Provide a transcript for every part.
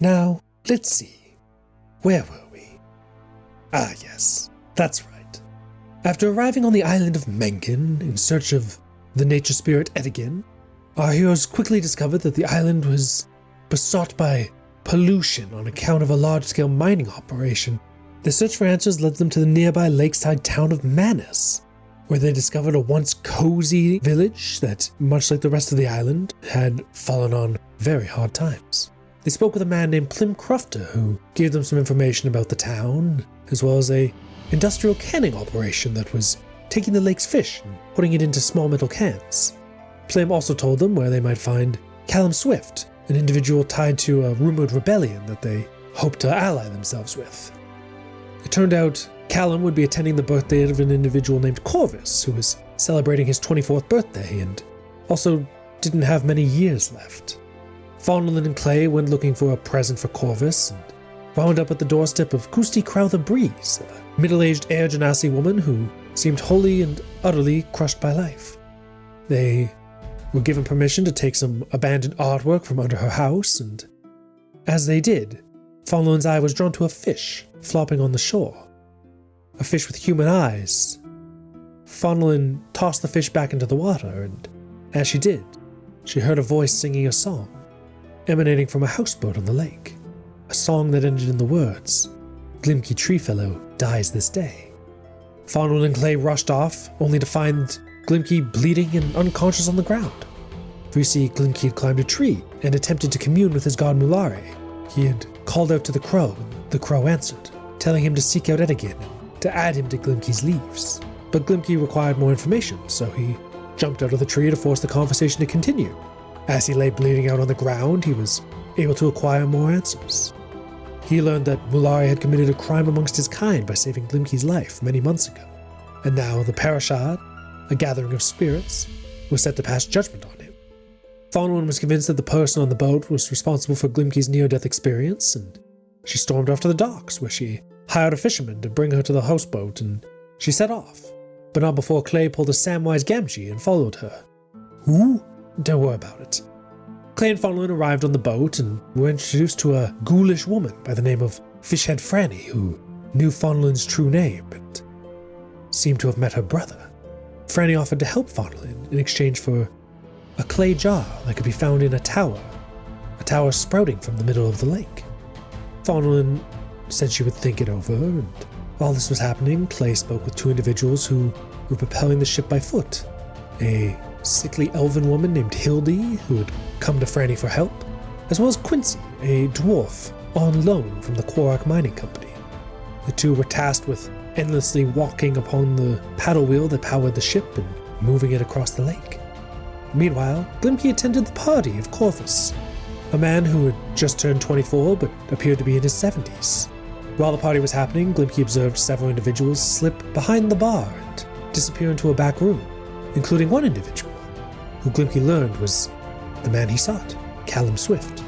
Now, let's see. Where were we? Ah, yes, that's right. After arriving on the island of Menken in search of the nature spirit Edigan, our heroes quickly discovered that the island was besought by pollution on account of a large-scale mining operation. The search for answers led them to the nearby lakeside town of Manus, where they discovered a once cozy village that, much like the rest of the island, had fallen on very hard times. They spoke with a man named Plim Crufter, who gave them some information about the town, as well as a industrial canning operation that was taking the lake's fish and putting it into small metal cans. Plim also told them where they might find Callum Swift, an individual tied to a rumored rebellion that they hoped to ally themselves with. It turned out Callum would be attending the birthday of an individual named Corvus, who was celebrating his 24th birthday and also didn't have many years left. Faunalyn and Clay went looking for a present for Corvus and wound up at the doorstep of Kusti Crowther Breeze, a middle-aged Air Genasi woman who seemed wholly and utterly crushed by life. They were given permission to take some abandoned artwork from under her house, and as they did, Faunalyn's eye was drawn to a fish flopping on the shore. A fish with human eyes. Faunalyn tossed the fish back into the water, and as she did, she heard a voice singing a song, emanating from a houseboat on the lake. A song that ended in the words, "Glimki Treefellow dies this day." Faunalyn and Clay rushed off, only to find Glimki bleeding and unconscious on the ground. For you see, Glimki had climbed a tree and attempted to commune with his god Mulare. He had called out to the crow, and the crow answered, telling him to seek out Edigan and to add him to Glimki's leaves. But Glimki required more information, so he jumped out of the tree to force the conversation to continue. As he lay bleeding out on the ground, he was able to acquire more answers. He learned that Mulare had committed a crime amongst his kind by saving Glimki's life many months ago, and now the Parashad, a gathering of spirits, was set to pass judgment on him. Faunalyn was convinced that the person on the boat was responsible for Glimki's near-death experience, and she stormed off to the docks, where she hired a fisherman to bring her to the houseboat, and she set off, but not before Clay pulled a Samwise Gamgee and followed her. Who? Don't worry about it. Clay and Faunalyn arrived on the boat and were introduced to a ghoulish woman by the name of Fishhead Franny, who knew Faunalyn's true name and seemed to have met her brother. Franny offered to help Faunalyn in exchange for a clay jar that could be found in a tower sprouting from the middle of the lake. Faunalyn said she would think it over, and while this was happening, Clay spoke with two individuals who were propelling the ship by foot. A sickly elven woman named Hildy, who had come to Franny for help, as well as Quincy, a dwarf on loan from the Quarak Mining Company. The two were tasked with endlessly walking upon the paddle wheel that powered the ship and moving it across the lake. Meanwhile, Glimki attended the party of Corvus, a man who had just turned 24 but appeared to be in his 70s. While the party was happening, Glimki observed several individuals slip behind the bar and disappear into a back room, including one individual, who Glimki learned was the man he sought, Callum Swift.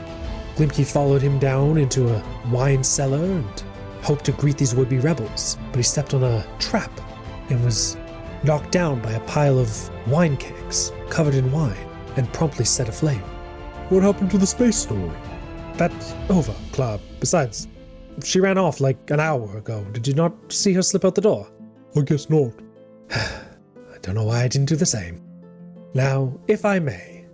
Glimki followed him down into a wine cellar and hoped to greet these would-be rebels, but he stepped on a trap and was knocked down by a pile of wine kegs covered in wine and promptly set aflame. What happened to the space story? That's over, Club. Besides, she ran off like an hour ago. Did you not see her slip out the door? I guess not. I don't know why I didn't do the same. Now, if I may.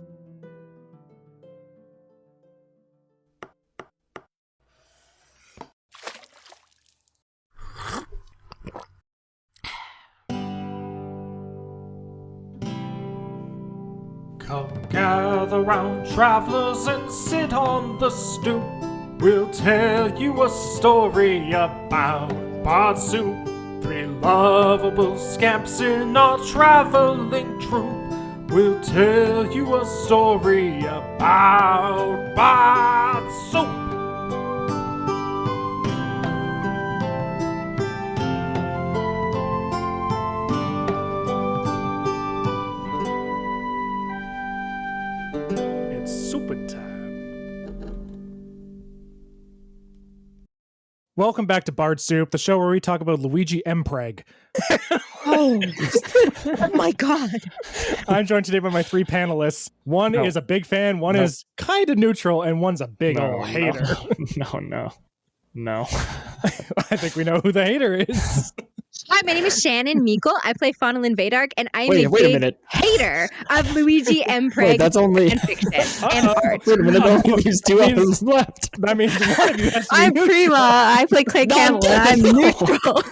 Come gather round, travelers, and sit on the stoop. We'll tell you a story about Bard Soup. Three lovable scamps in our traveling troupe. We'll tell you a story about Bard Soup. It's souping time. Welcome back to Bard Soup, the show where we talk about Luigi Mpreg. Oh, oh my God. I'm joined today by my 3 panelists. One is a big fan, one is kind of neutral, and one's a big old hater. No. I think we know who the hater is. Hi, my name is Shannon Meikle. I play Faunalyn Vaydark, and I'm a wait a big minute. hater of Luigi M. Wait, that's only... and fiction and art. Wait a minute, only leaves 2 others left. That means one of you has to be I'm neutral. Prima. I play Campbell, and I'm neutral.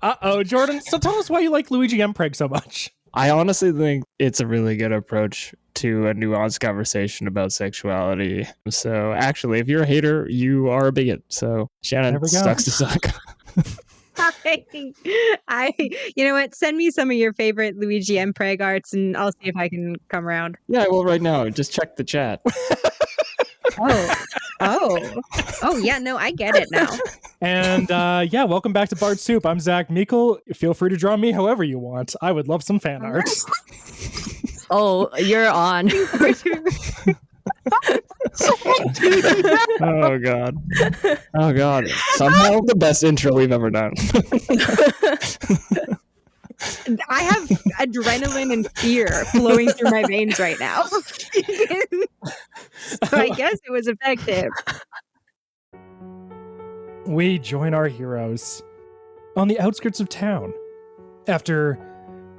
Uh-oh, Jordan. So tell us why you like Luigi M. so much. I honestly think it's a really good approach to a nuanced conversation about sexuality. So actually, if you're a hater, you are a bigot. So Shannon sucks to suck. You know what? Send me some of your favorite Luigi M. arts, and I'll see if I can come around. Yeah, well, right now, just check the chat. Oh, yeah, no, I get it now. And welcome back to Bard Soup. I'm Zach Meikle. Feel free to draw me however you want. I would love some fan art. Oh, you're on. Oh God. Somehow the best intro we've ever done. I have adrenaline and fear flowing through my veins right now. So I guess it was effective. We join our heroes on the outskirts of town. After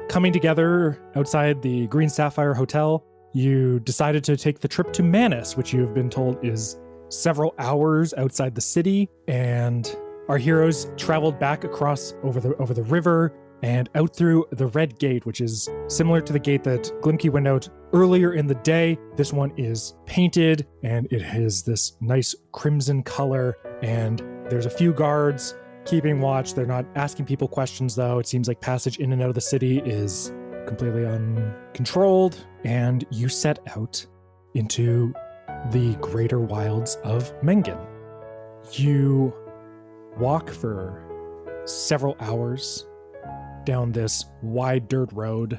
coming together outside the Green Sapphire Hotel, you decided to take the trip to Manus, which you have been told is several hours outside the city. And our heroes traveled back across over the river and out through the Red Gate, which is similar to the gate that Glimki went out earlier in the day. This one is painted and it has this nice crimson color, and there's a few guards keeping watch. They're not asking people questions, though. It seems like passage in and out of the city is completely uncontrolled, and you set out into the greater wilds of Mengen. You walk for several hours down this wide dirt road.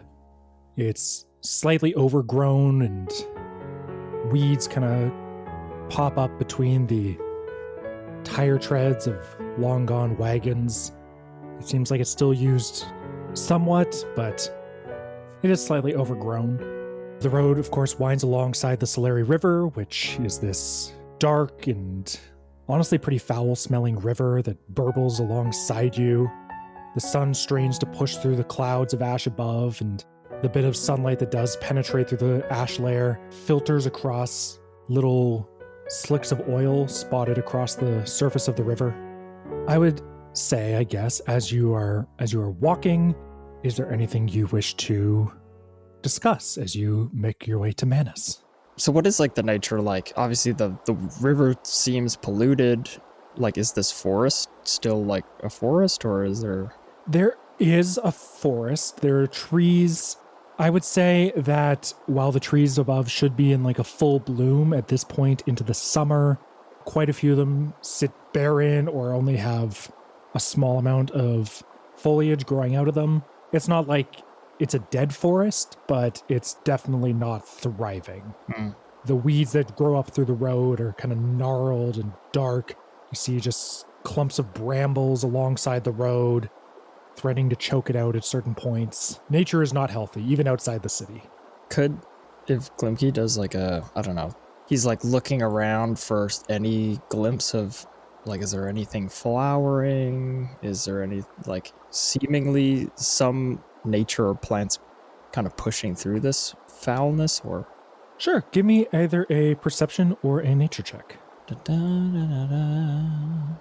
It's slightly overgrown and weeds kind of pop up between the tire treads of long gone wagons. It seems like it's still used somewhat, but it is slightly overgrown. The road, of course, winds alongside the Solari River, which is this dark and honestly pretty foul-smelling river that burbles alongside you. The sun strains to push through the clouds of ash above, and the bit of sunlight that does penetrate through the ash layer filters across little slicks of oil spotted across the surface of the river. I would say, I guess, as you are walking, is there anything you wish to discuss as you make your way to Manus? So what is like the nature like? Obviously the river seems polluted. Like, is this forest still like a forest, or is there... There is a forest. There are trees. I would say that while the trees above should be in like a full bloom at this point into the summer, quite a few of them sit barren or only have a small amount of foliage growing out of them. It's not like it's a dead forest, but it's definitely not thriving. The weeds that grow up through the road are kind of gnarled and dark. You see just clumps of brambles alongside the road, threatening to choke it out at certain points. Nature is not healthy, even outside the city. Could, if Glimki does like he's like looking around for any glimpse of, like, is there anything flowering? Is there any, like, seemingly some nature or plants kind of pushing through this foulness, or? Sure, give me either a perception or a nature check. Can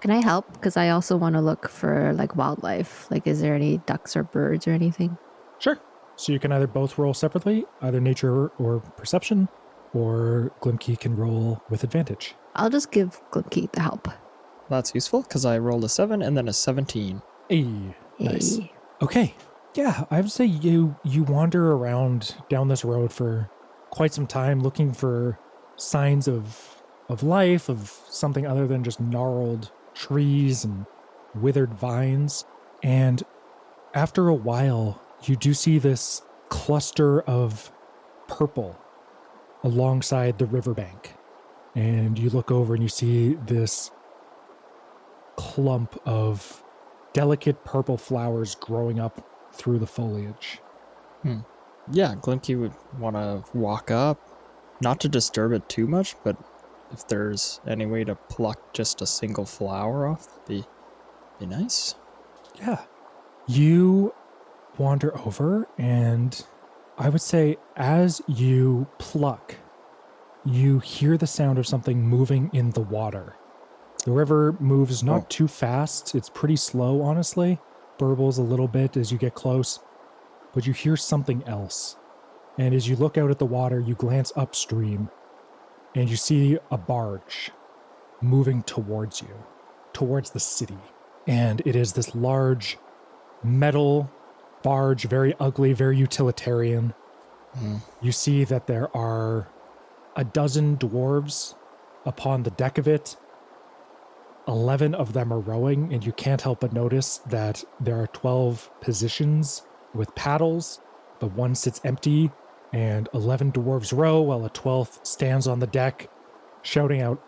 I help? Because I also want to look for like wildlife. Like, is there any ducks or birds or anything? Sure. So you can either both roll separately, either nature or perception, or Glimki can roll with advantage. I'll just give Glimki the help. That's useful because I rolled a 7 and then a 17. Hey, nice. Okay. Yeah, I would say you wander around down this road for quite some time looking for signs of life, of something other than just gnarled trees and withered vines. And after a while, you do see this cluster of purple alongside the riverbank. And you look over and you see this clump of delicate purple flowers growing up through the foliage. Yeah, Glimki would want to walk up, not to disturb it too much, but if there's any way to pluck just a single flower off, that'd be nice. Yeah. You wander over, and I would say as you pluck, you hear the sound of something moving in the water. The river moves not too fast. It's pretty slow, honestly. Burbles a little bit as you get close, but you hear something else. And as you look out at the water, you glance upstream, and you see a barge moving towards you, towards the city. And it is this large metal barge, very ugly, very utilitarian. You see that there are a dozen dwarves upon the deck of it. 11 of them are rowing, and you can't help but notice that there are 12 positions with paddles, but one sits empty, and 11 dwarves row while a 12th stands on the deck, shouting out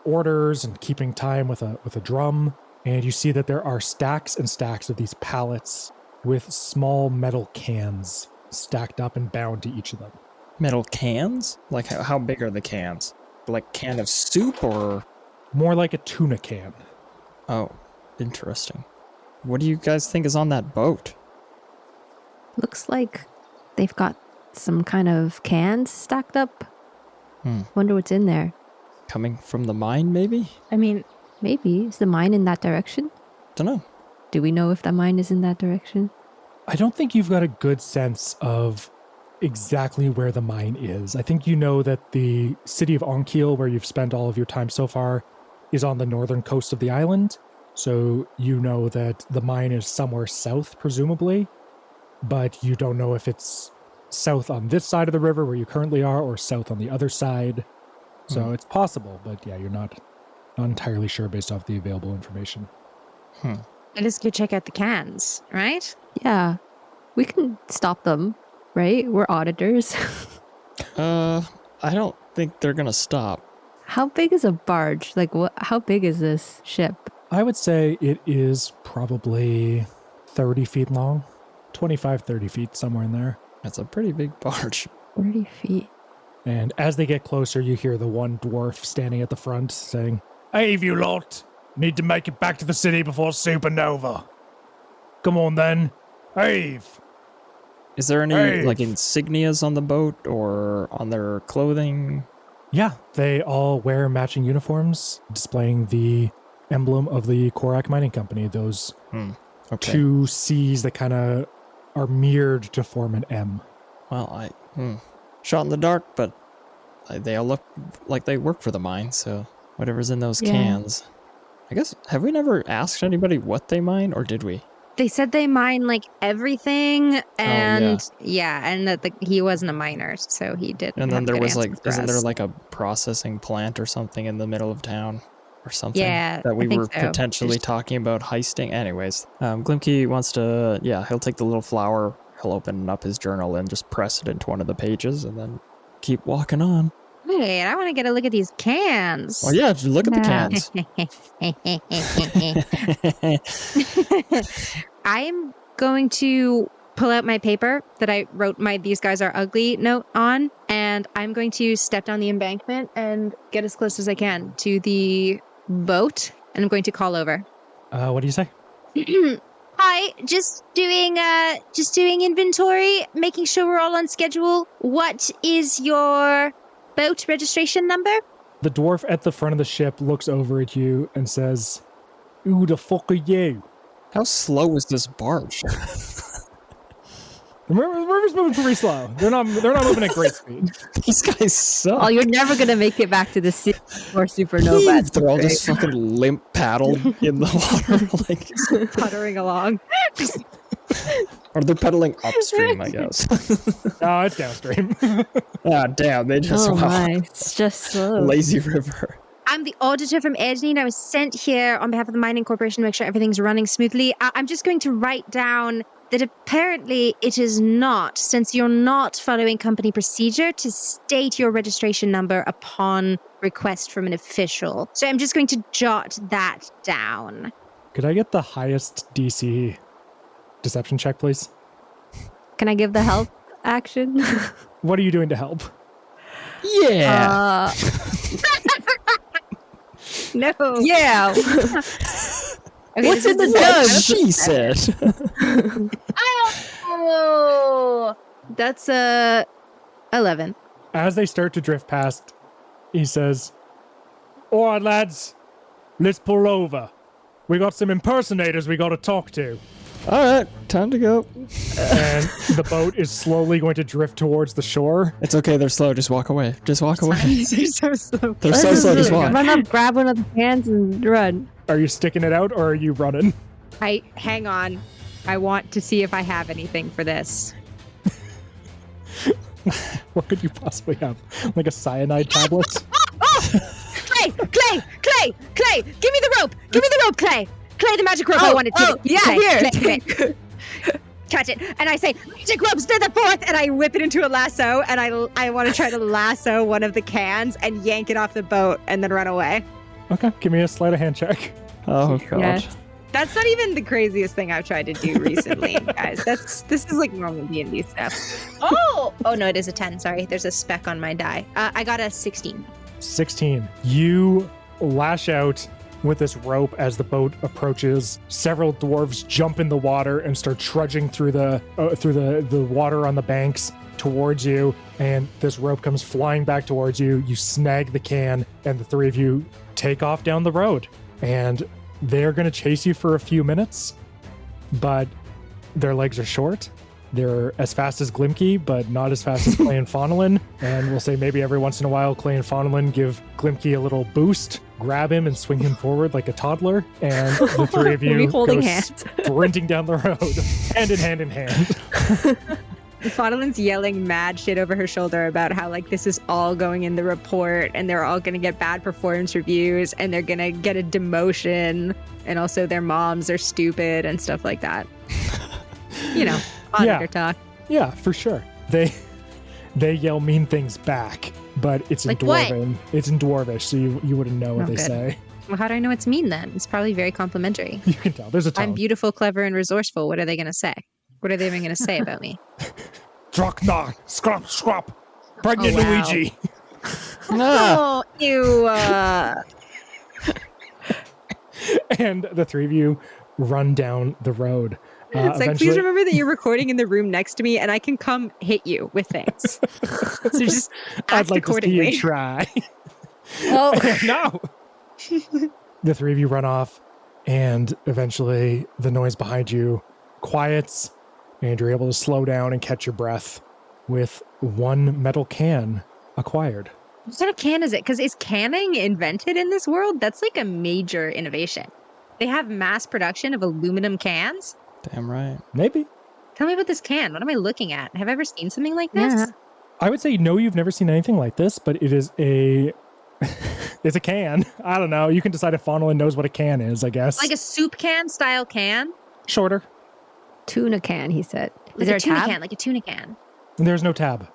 orders and keeping time with a drum. And you see that there are stacks and stacks of these pallets with small metal cans stacked up and bound to each of them. Metal cans? Like how big are the cans? Like can of soup or? More like a tuna can. Oh, interesting. What do you guys think is on that boat? Looks like they've got some kind of cans stacked up. Wonder what's in there. Coming from the mine, maybe? I mean, Maybe. Is the mine in that direction? Dunno. Do we know if the mine is in that direction? I don't think you've got a good sense of exactly where the mine is. I think you know that the city of Onkiel, where you've spent all of your time so far, is on the northern coast of the island. So you know that the mine is somewhere south, presumably, but you don't know if it's south on this side of the river where you currently are or south on the other side. So it's possible, but yeah, you're not entirely sure based off the available information. let's go check out the cans, right? Yeah. We can stop them, right? We're auditors. I don't think they're gonna stop. How big is a barge? Like, how big is this ship? I would say it is probably 30 feet long, 25, 30 feet, somewhere in there. That's a pretty big barge. 30 feet. And as they get closer, you hear the one dwarf standing at the front saying, "Hey, you lot! Need to make it back to the city before supernova. Come on then. Ave!" Is there any Hey. like insignias on the boat or on their clothing? Yeah, they all wear matching uniforms, displaying the emblem of the Korak Mining Company, those Okay. two C's that kind of are mirrored to form an M. Well, shot in the dark, but they all look like they work for the mine, so whatever's in those Yeah. cans. I guess, have we never asked anybody what they mine, or did we? They said they mine like everything, and and that he wasn't a miner, so he didn't. And then have there good was like, answers for isn't there us. like a processing plant or something in the middle of town? Or something Yeah, that we I think were so. potentially talking about heisting. Anyways, Glimki wants to, he'll take the little flower, he'll open up his journal and just press it into one of the pages and then keep walking on. Wait, I want to get a look at these cans. Oh yeah, look at the cans. I'm going to pull out my paper that I wrote my "these guys are ugly" note on, and I'm going to step down the embankment and get as close as I can to the boat, and I'm going to call over. What do you say? Hi, just doing inventory, making sure we're all on schedule. What is your boat registration number? The dwarf at the front of the ship looks over at you and says, "Who the fuck are you?" How slow is this barge? The river's moving pretty slow. They're not moving at great speed. These guys suck. Oh, you're never going to make it back to the city or supernova. They're all just fucking limp paddle in the water, like, Puttering along. or they're pedaling upstream, I guess. No, it's downstream. Ah, damn, they just Oh my, it's just slow. lazy river. I'm the auditor from Edgeneed. I was sent here on behalf of the Mining Corporation to make sure everything's running smoothly. I'm just going to write down that apparently it is not, since you're not following company procedure, to state your registration number upon request from an official. So I'm just going to jot that down. Could I get the highest DC deception check, please? Can I give the help action? What are you doing to help? Yeah. No. Yeah. Okay, What's in the What jug? she said. Oh, that's 11. As they start to drift past, he says, "All right, lads, let's pull over. We got some impersonators we got to talk to." All right, time to go. And the boat is slowly going to drift towards the shore. It's okay. They're slow. Just walk away. Just walk away. They're so slow. They're so slow. Just walk. Run up, grab one of the hands, and run. Are you sticking it out or are you running? Hang on. I want to see if I have anything for this. What could you possibly have? Like a cyanide tablet? Clay! Give me the rope! Clay! Clay, the magic rope I wanted to. Here. Catch it. And I say, magic ropes to the fourth! And I whip it into a lasso, and I want to try to lasso one of the cans and yank it off the boat and then run away. Okay, give me a sleight of hand check. Oh god. Yes. That's not even the craziest thing I've tried to do recently, guys. This is like normal D&D stuff. Oh no, it is a 10. Sorry, there's a speck on my die. I got a 16. 16. You lash out with this rope as the boat approaches. Several dwarves jump in the water and start trudging through the water on the banks towards you, and this rope comes flying back towards you. You snag the can, and the three of you take off down the road. And they're going to chase you for a few minutes, but their legs are short. They're as fast as Glimki, but not as fast as Clay and Faunalyn. And we'll say maybe every once in a while, Clay and Faunalyn give Glimki a little boost, grab him and swing him forward like a toddler. And the three of you holding go hands. sprinting down the road, hand in hand. Faunalyn's yelling mad shit over her shoulder about how like this is all going in the report and they're all going to get bad performance reviews and they're going to get a demotion and also their moms are stupid and stuff like that. You know, auditor talk. Yeah, for sure. They yell mean things back, but it's in Like what? Dwarven. It's in Dwarvish, so you wouldn't know what Oh, they good. say. Well, how do I know it's mean then? It's probably very complimentary. You can tell. There's a tone. I'm beautiful, clever, and resourceful. What are they going to say? What are they even going to say about me? Drakna, scrop, pregnant Oh, wow. Luigi. Oh, ew. And the three of you run down the road. It's like, please Eventually- remember that you're recording in the room next to me and I can come hit you with things. So just act I'd like to see accordingly. you try. Oh, No. The three of you run off, and eventually the noise behind you quiets, and you're able to slow down and catch your breath with one metal can acquired. What kind of can is it? Because is canning invented in this world? That's like a major innovation. They have mass production of aluminum cans? Damn right. Maybe. Tell me about this can. What am I looking at? Have I ever seen something like this? Yeah. I would say no, you've never seen anything like this, but it is a it's a can. I don't know. You can decide if Faunalyn knows what a can is, I guess. Like a soup can style can? Shorter. tuna can, he said. Like Is there a a tuna tab? can, like a tuna can. And there's no tab.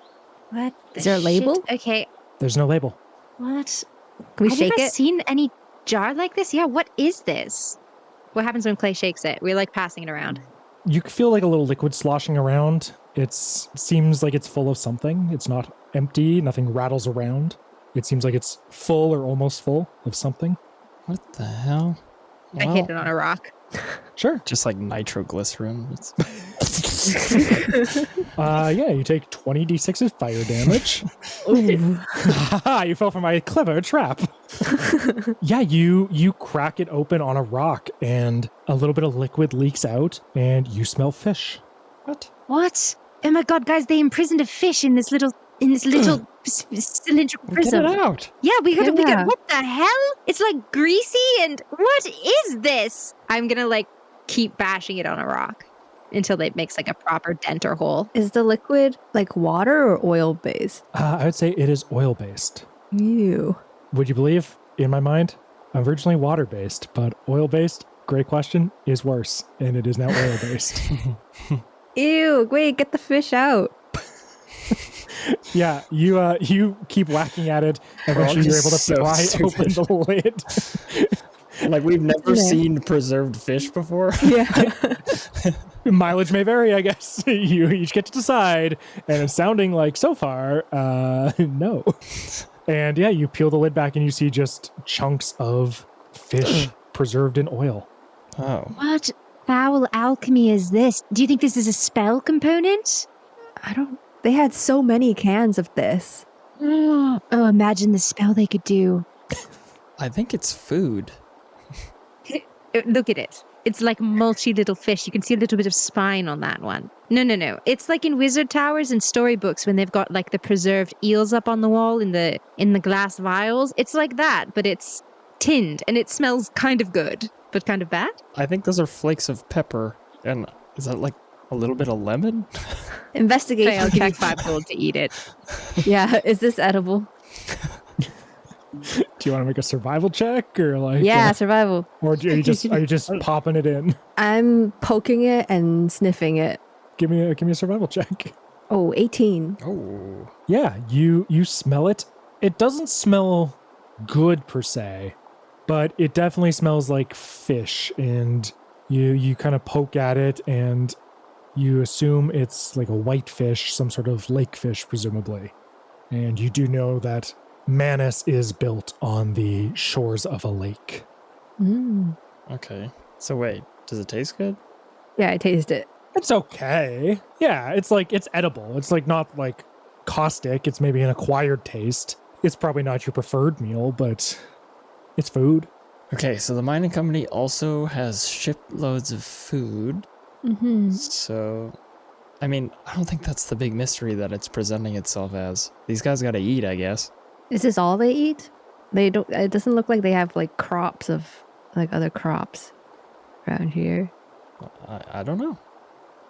What? Is the there a label? shit? Okay. There's no label. What? Can we Have shake you guys it? seen any jar like this? Yeah, what is this? What happens when Clay shakes it? We're like passing it around. You can feel like a little liquid sloshing around. It seems like it's full of something. It's not empty. Nothing rattles around. It seems like it's full or almost full of something. What the hell? I hit it on a rock. Sure. Just like nitroglycerin. It's Yeah, you take 20d6 of fire damage. Haha, you fell for my clever trap. Yeah, you crack it open on a rock and a little bit of liquid leaks out and you smell fish. what? What? Oh my god, guys, they imprisoned a fish in this little cylindrical Get prism. it out. Yeah, we got Yeah. what the hell? It's like greasy and what is this? I'm gonna like keep bashing it on a rock until it makes like a proper dent or hole. Is the liquid like water or oil based? I would say it is oil-based. Ew. Would you believe, in my mind, I'm originally water-based, but oil-based, great question, is worse, and it is now oil-based. Ew. Wait, get the fish out. Yeah, you keep whacking at it. Eventually, you're able to just so pry open stupid. the lid. Like we've never Yeah. seen preserved fish before. Yeah. Mileage may vary, I guess. You each get to decide. And it's sounding like so far, no. And yeah, you peel the lid back and you see just chunks of fish preserved in oil. Oh. What foul alchemy is this? Do you think this is a spell component? They had so many cans of this. Oh, imagine the spell they could do. I think it's food. Look at it. It's like mulchy little fish. You can see a little bit of spine on that one. No. It's like in wizard towers and storybooks when they've got like the preserved eels up on the wall in the glass vials. It's like that, but it's tinned and it smells kind of good, but kind of bad. I think those are flakes of pepper. And is that like a little bit of lemon? Investigation. Okay, I'll give you 5 gold to eat it. Yeah, is this edible? Do you want to make a survival check or like? Yeah, survival. Or are you just popping it in? I'm poking it and sniffing it. Give me a survival check. Oh, 18. Oh. Yeah, you smell it. It doesn't smell good per se, but it definitely smells like fish. And you kind of poke at it and you assume it's like a white fish, some sort of lake fish, presumably. And you do know that Manus is built on the shores of a lake. Mm. Okay. So wait, does it taste good? Yeah, I taste it. It's okay. Yeah, it's edible. It's like not like caustic. It's maybe an acquired taste. It's probably not your preferred meal, but it's food. Okay, so the mining company also has shiploads of food. Mm-hmm. So, I mean, I don't think that's the big mystery that it's presenting itself as. These guys gotta eat, I guess. Is this all they eat? They don't. It doesn't look like they have like crops of like other crops around here. I don't know.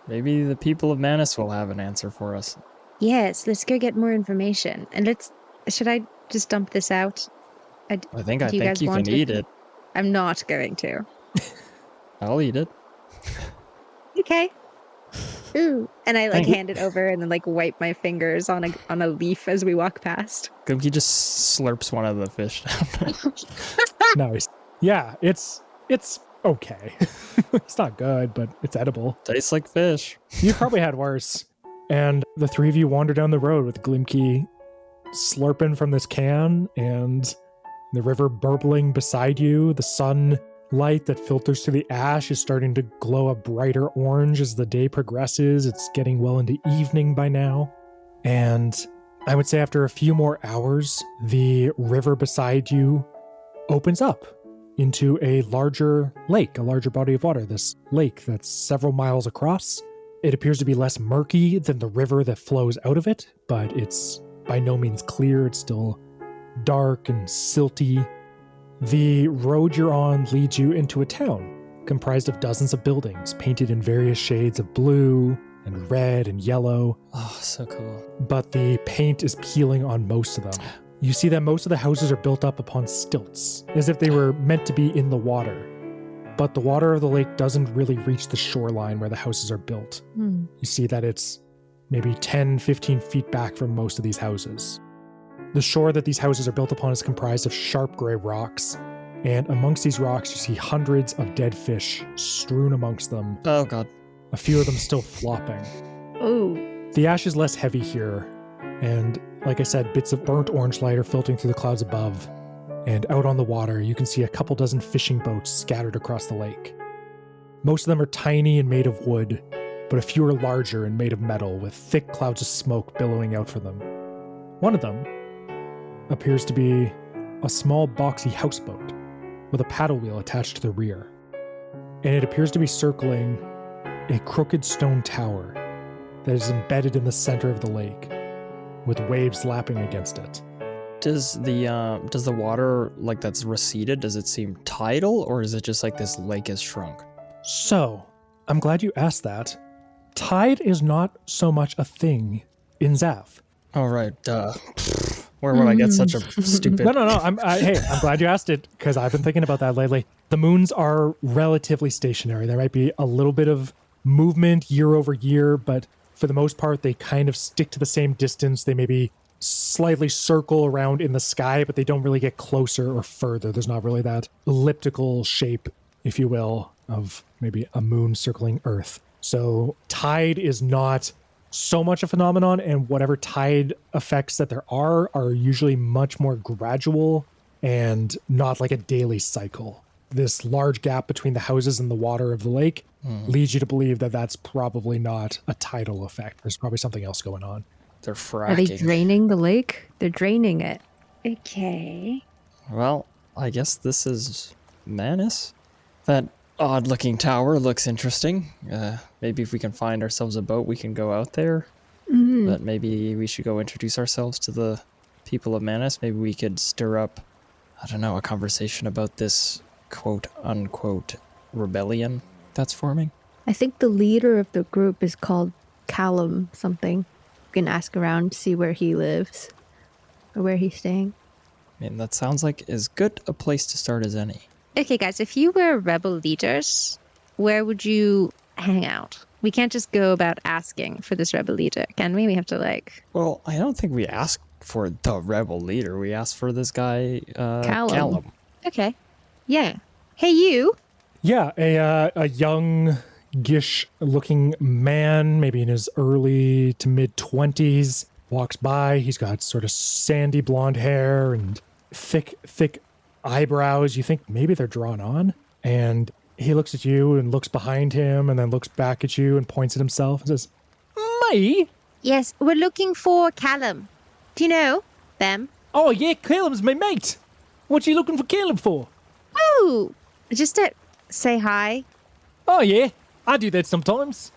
Maybe the people of Manus will have an answer for us. Yes, let's go get more information. And should I just dump this out? I think Do you guys you want can eat it. I'm not going to. I'll eat it. Okay. Ooh. And I like Thank you. hand it over and then like wipe my fingers on a leaf as we walk past. Glimki just slurps one of the fish down. Nice. Yeah, it's okay. It's not good, but it's edible. Tastes like fish. You probably had worse. And the three of you wander down the road with Glimki slurping from this can and the river burbling beside you. The sunlight that filters through the ash is starting to glow a brighter orange as the day progresses. It's getting well into evening by now. And I would say after a few more hours, the river beside you opens up into a larger lake, a larger body of water. This lake that's several miles across. It appears to be less murky than the river that flows out of it, but it's by no means clear. It's still dark and silty. The road you're on leads you into a town comprised of dozens of buildings painted in various shades of blue and red and yellow. Oh, so cool. But the paint is peeling on most of them. You see that most of the houses are built up upon stilts, as if they were meant to be in the water. But the water of the lake doesn't really reach the shoreline where the houses are built. You see that it's maybe 10, 15 feet back from most of these houses. The shore that these houses are built upon is comprised of sharp gray rocks, and amongst these rocks you see hundreds of dead fish strewn amongst them, Oh, God. a few of them still flopping. Oh. The ash is less heavy here, and like I said, bits of burnt orange light are filtering through the clouds above. And out on the water, you can see a couple dozen fishing boats scattered across the lake. Most of them are tiny and made of wood, but a few are larger and made of metal, with thick clouds of smoke billowing out from them. One of them appears to be a small boxy houseboat with a paddle wheel attached to the rear. And it appears to be circling a crooked stone tower that is embedded in the center of the lake, with waves lapping against it. Does the water, like, that's receded, does it seem tidal, or is it just like this lake has shrunk? So, I'm glad you asked that. Tide is not so much a thing in Zav. Oh, right, duh. Where would I get such a stupid... No. I'm glad you asked it, because I've been thinking about that lately. The moons are relatively stationary. There might be a little bit of movement year over year, but for the most part, they kind of stick to the same distance. They maybe slightly circle around in the sky, but they don't really get closer or further. There's not really that elliptical shape, if you will, of maybe a moon circling Earth. So tide is not so much a phenomenon, and whatever tide effects that there are usually much more gradual and not like a daily cycle. This large gap between the houses and the water of the lake leads you to believe that that's probably not a tidal effect. There's probably something else going on. They're fracking. Are they draining the lake? They're draining it. Okay. Well, I guess this is Manus. That odd-looking tower looks interesting. Maybe if we can find ourselves a boat, we can go out there. Mm. But maybe we should go introduce ourselves to the people of Manus. Maybe we could stir up, I don't know, a conversation about this quote-unquote rebellion that's forming. I think the leader of the group is called Callum something. We can ask around, see where he lives or where he's staying. I mean, that sounds like as good a place to start as any. Okay, guys, if you were rebel leaders, where would you hang out? We can't just go about asking for this rebel leader, can we? We have to, Well, I don't think we asked for the rebel leader. We asked for this guy, Callum. Okay. Yeah. Hey, you. Yeah, a young-gish-looking man, maybe in his early to mid-20s, walks by. He's got sort of sandy blonde hair and thick eyebrows. You think maybe they're drawn on. And he looks at you and looks behind him and then looks back at you and points at himself and says, "Me? Yes, we're looking for Callum. Do you know them? Oh, yeah, Callum's my mate. What you looking for Callum for?" Oh, just to say hi. "Oh, yeah, I do that sometimes."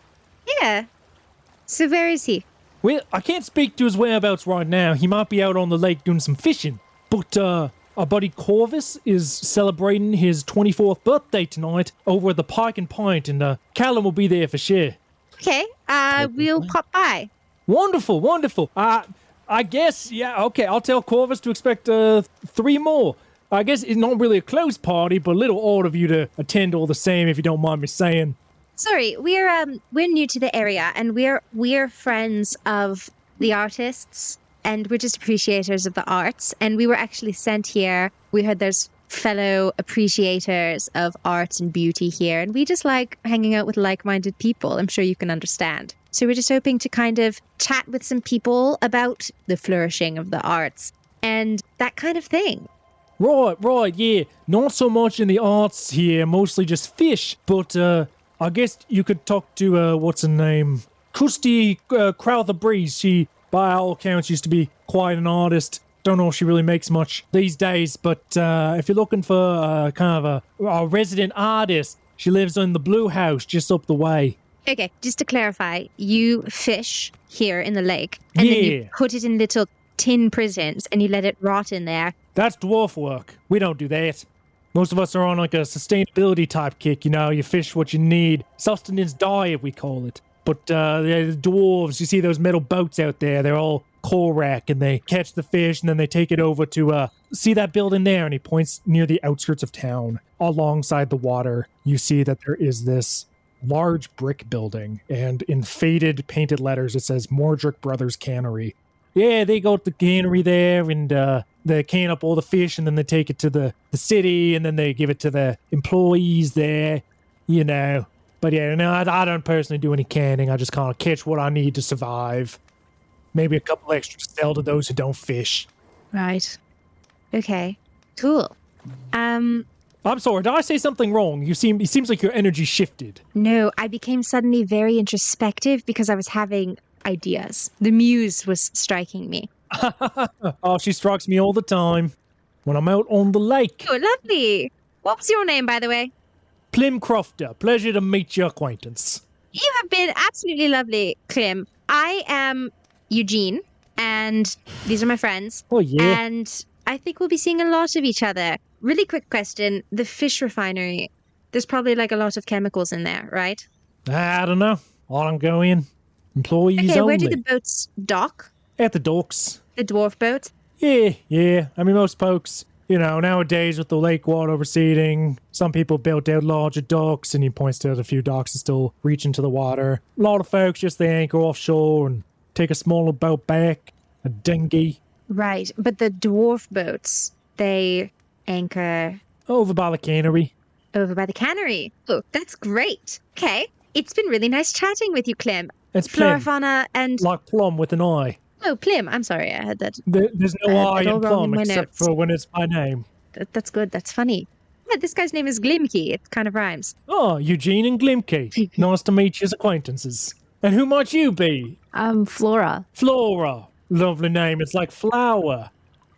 Yeah. So where is he? "Well, I can't speak to his whereabouts right now. He might be out on the lake doing some fishing. But, our buddy Corvus is celebrating his 24th birthday tonight over at the Pike and Pint, and Callum will be there for sure." Okay, we'll pop by. Wonderful, wonderful. I guess, yeah, okay, I'll tell Corvus to expect 3 more. I guess it's not really a close party, but a little odd of you to attend all the same, if you don't mind me saying. Sorry, we're new to the area, and we're friends of the artists, and we're just appreciators of the arts. And we were actually sent here. We heard there's fellow appreciators of arts and beauty here, and we just like hanging out with like-minded people. I'm sure you can understand. So we're just hoping to kind of chat with some people about the flourishing of the arts and that kind of thing. Right, yeah. Not so much in the arts here, mostly just fish. But I guess you could talk to, what's her name? Kirsty Crowther Breeze. She, by all accounts, used to be quite an artist. Don't know if she really makes much these days, but if you're looking for kind of a resident artist, she lives in the Blue House just up the way. Okay, just to clarify, you fish here in the lake, and then you put it in little tin prisons, and you let it rot in there. That's dwarf work. We don't do that. Most of us are on like a sustainability type kick, you know, you fish what you need. Sustenance diet, we call it. But the dwarves, you see those metal boats out there, they're all Korak, and they catch the fish, and then they take it over to, see that building there? And he points near the outskirts of town. Alongside the water, you see that there is this large brick building, and in faded painted letters, it says Mordrick Brothers Cannery. Yeah, they go to the cannery there, and they can up all the fish, and then they take it to the city, and then they give it to the employees there, you know. But yeah, no, I don't personally do any canning. I just kind of catch what I need to survive. Maybe a couple extra to sell to those who don't fish. Right. Okay. Cool. I'm sorry, did I say something wrong? It seems like your energy shifted. No, I became suddenly very introspective because I was having ideas. The muse was striking me. Oh, she strikes me all the time when I'm out on the lake. Oh, lovely. What was your name, by the way? Plim Crofter. Pleasure to meet your acquaintance. You have been absolutely lovely, Clem. I am Eugene, and these are my friends. Oh, yeah. And I think we'll be seeing a lot of each other. Really quick question. The fish refinery, there's probably like a lot of chemicals in there, right? I don't know. Ongoing. Employees okay, only. where do the boats dock? At the docks. The dwarf boats? Yeah. I mean, most folks, you know, nowadays with the lake water receding, some people built out larger docks, and he points to a few docks that still reach into the water. A lot of folks just they anchor offshore and take a smaller boat back. a dinghy. Right, but the dwarf boats, they anchor Over by the cannery. over by the cannery. Oh, that's great. Okay, it's been really nice chatting with you, Clem. It's Plum, Floraphana and... like plum with an eye. Oh, Plim, I'm sorry, I had that. There's no I it all in wrong in plum my except notes. for when it's my name. That's good, that's funny. Yeah, this guy's name is Glimki, it kind of rhymes. Oh, Eugene and Glimki. Nice to meet you as acquaintances. And who might you be? I'm Flora. Flora. Lovely name. It's like flower.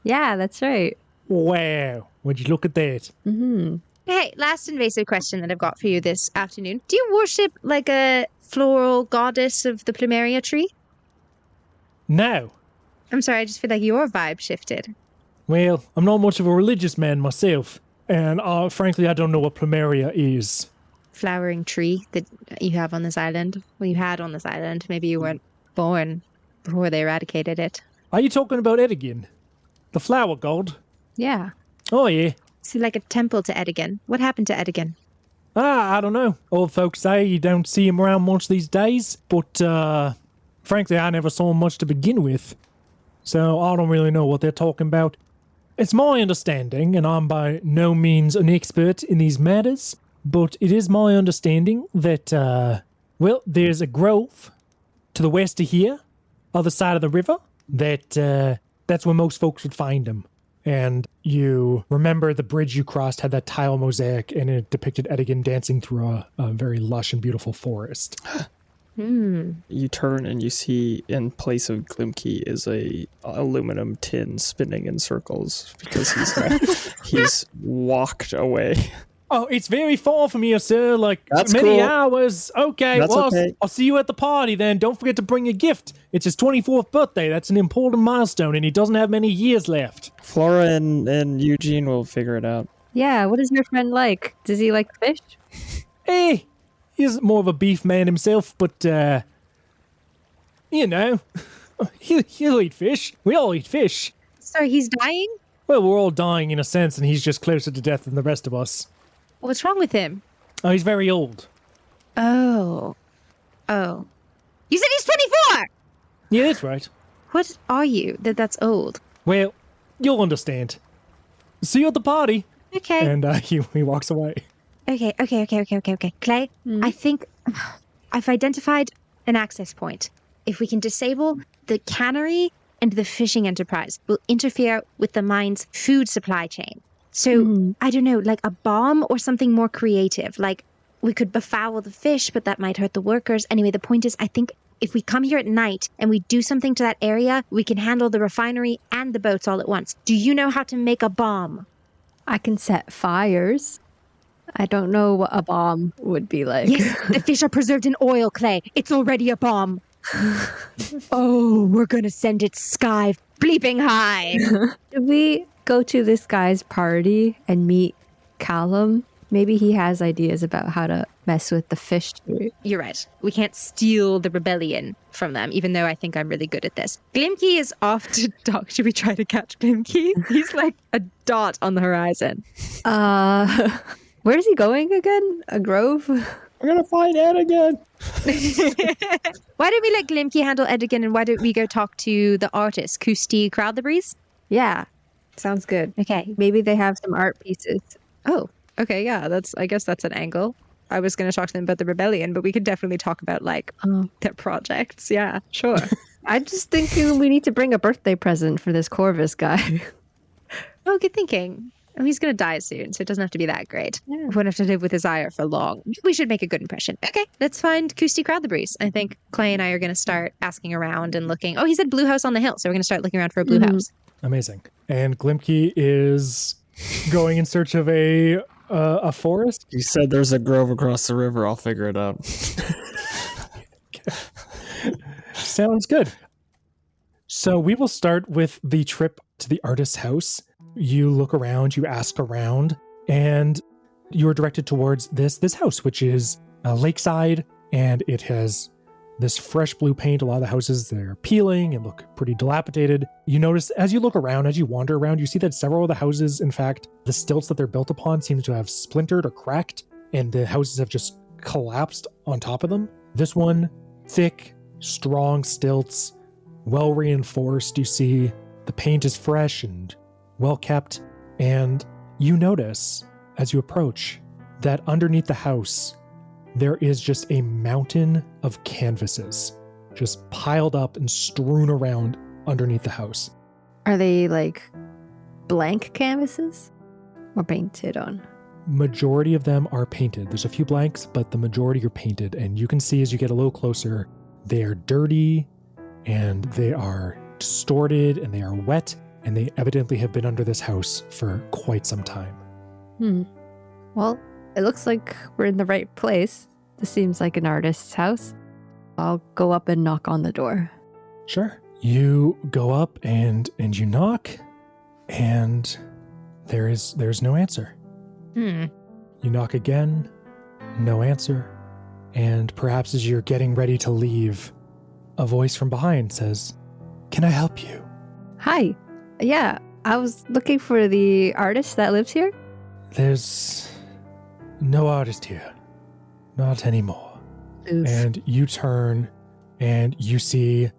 Yeah, that's right. Wow. Would you look at that? Mm-hmm. Hey, last invasive question that I've got for you this afternoon. Do you worship like a floral goddess of the plumeria tree? No. I'm sorry, I just feel like your vibe shifted. Well, I'm not much of a religious man myself. And frankly, I don't know what plumeria is. Flowering tree that you have on this island. Well, you had on this island. Maybe you weren't born before they eradicated it. Are you talking about Edigan? The flower god? Yeah. Oh, yeah. See, like a temple to Edigan. What happened to Edigan? I don't know. Old folks say you don't see him around much these days, but frankly, I never saw him much to begin with. So I don't really know what they're talking about. It's my understanding, and I'm by no means an expert in these matters, but it is my understanding that, well, there's a grove to the west of here, other side of the river, that's where most folks would find him. And you remember the bridge you crossed had that tile mosaic, and it depicted Edigan dancing through a very lush and beautiful forest. You turn and you see in place of Glimki is a aluminum tin spinning in circles because he's walked away. Oh, it's very far from here, sir. Like, That's many cool. hours. Okay, That's well, okay. I'll see you at the party then. Don't forget to bring a gift. It's his 24th birthday. That's an important milestone, and he doesn't have many years left. Flora and Eugene will figure it out. Yeah, what is your friend like? Does he like fish? He's more of a beef man himself, but, you know, he'll eat fish. We all eat fish. Sorry, he's dying? Well, we're all dying in a sense, and he's just closer to death than the rest of us. What's wrong with him? Oh, he's very old. Oh. You said he's 24! Yeah, that's right. What are you that's old? Well, you'll understand. See you at the party. Okay. And he walks away. Okay. Clay, I think I've identified an access point. If we can disable the cannery and the fishing enterprise, we'll interfere with the mine's food supply chain. So, I don't know, like a bomb or something more creative. Like, we could befoul the fish, but that might hurt the workers. Anyway, the point is, I think if we come here at night and we do something to that area, we can handle the refinery and the boats all at once. Do you know how to make a bomb? I can set fires. I don't know what a bomb would be like. Yes, the fish are preserved in oil, Clay. It's already a bomb. Oh, we're gonna send it sky bleeping high. Should we go to this guy's party and meet Callum? Maybe he has ideas about how to mess with the fish tree. You're right. We can't steal the rebellion from them, even though I think I'm really good at this. Glimki is off to talk. Should we try to catch Glimki? He's like a dot on the horizon. Where is he going again? A grove? We're gonna find Ed again. Why don't we let Glimki handle Edigan, and why don't we go talk to the artist, Kusti Crowtherbrys? Yeah, sounds good. Okay. Maybe they have some art pieces. Oh, okay, yeah, I guess that's an angle. I was going to talk to them about the rebellion, but we could definitely talk about, like, their projects. Yeah, sure. I'm just thinking we need to bring a birthday present for this Corvus guy. Oh, good thinking. Oh, he's going to die soon, so it doesn't have to be that great. Yeah. We won't have to live with his ire for long. We should make a good impression. Okay, let's find Kusti Crowtherbrys. I think Clay and I are going to start asking around and looking. Oh, he said blue house on the hill, so we're going to start looking around for a blue house. Amazing. And Glimki is going in search of a forest. You said there's a grove across the river. I'll figure it out. Sounds good. So we will start with the trip to the artist's house. You look around, you ask around, and you're directed towards this house, which is lakeside, and it has this fresh blue paint. A lot of the houses, they're peeling and look pretty dilapidated. You notice as you look around, as you wander around, you see that several of the houses, in fact, the stilts that they're built upon seem to have splintered or cracked, and the houses have just collapsed on top of them. This one, thick, strong stilts, well reinforced. You see the paint is fresh and well kept. And you notice as you approach that underneath the house, there is just a mountain of canvases just piled up and strewn around underneath the house. Are they like blank canvases or painted on? Majority of them are painted. There's a few blanks, but the majority are painted. And you can see as you get a little closer, they are dirty and they are distorted and they are wet, and they evidently have been under this house for quite some time. Well, it looks like we're in the right place. This seems like an artist's house. I'll go up and knock on the door. Sure. You go up and you knock, and there's no answer. You knock again, no answer. And perhaps as you're getting ready to leave, a voice from behind says, "Can I help you?" Hi. Yeah, I was looking for the artist that lives here. There's no artist here. Not anymore. Oof. And you turn and you see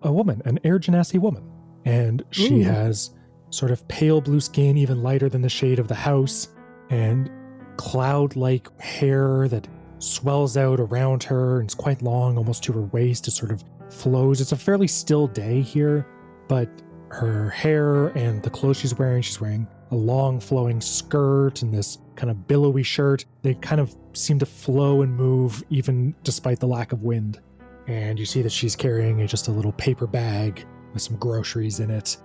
a woman, an Air Genasi woman. And she Ooh. has sort of pale blue skin, even lighter than the shade of the house, and cloud-like hair that swells out around her and it's quite long, almost to her waist. It sort of flows. It's a fairly still day here, but her hair and the clothes she's wearing a long flowing skirt and this kind of billowy shirt. They kind of seem to flow and move even despite the lack of wind. And you see that she's carrying just a little paper bag with some groceries in it.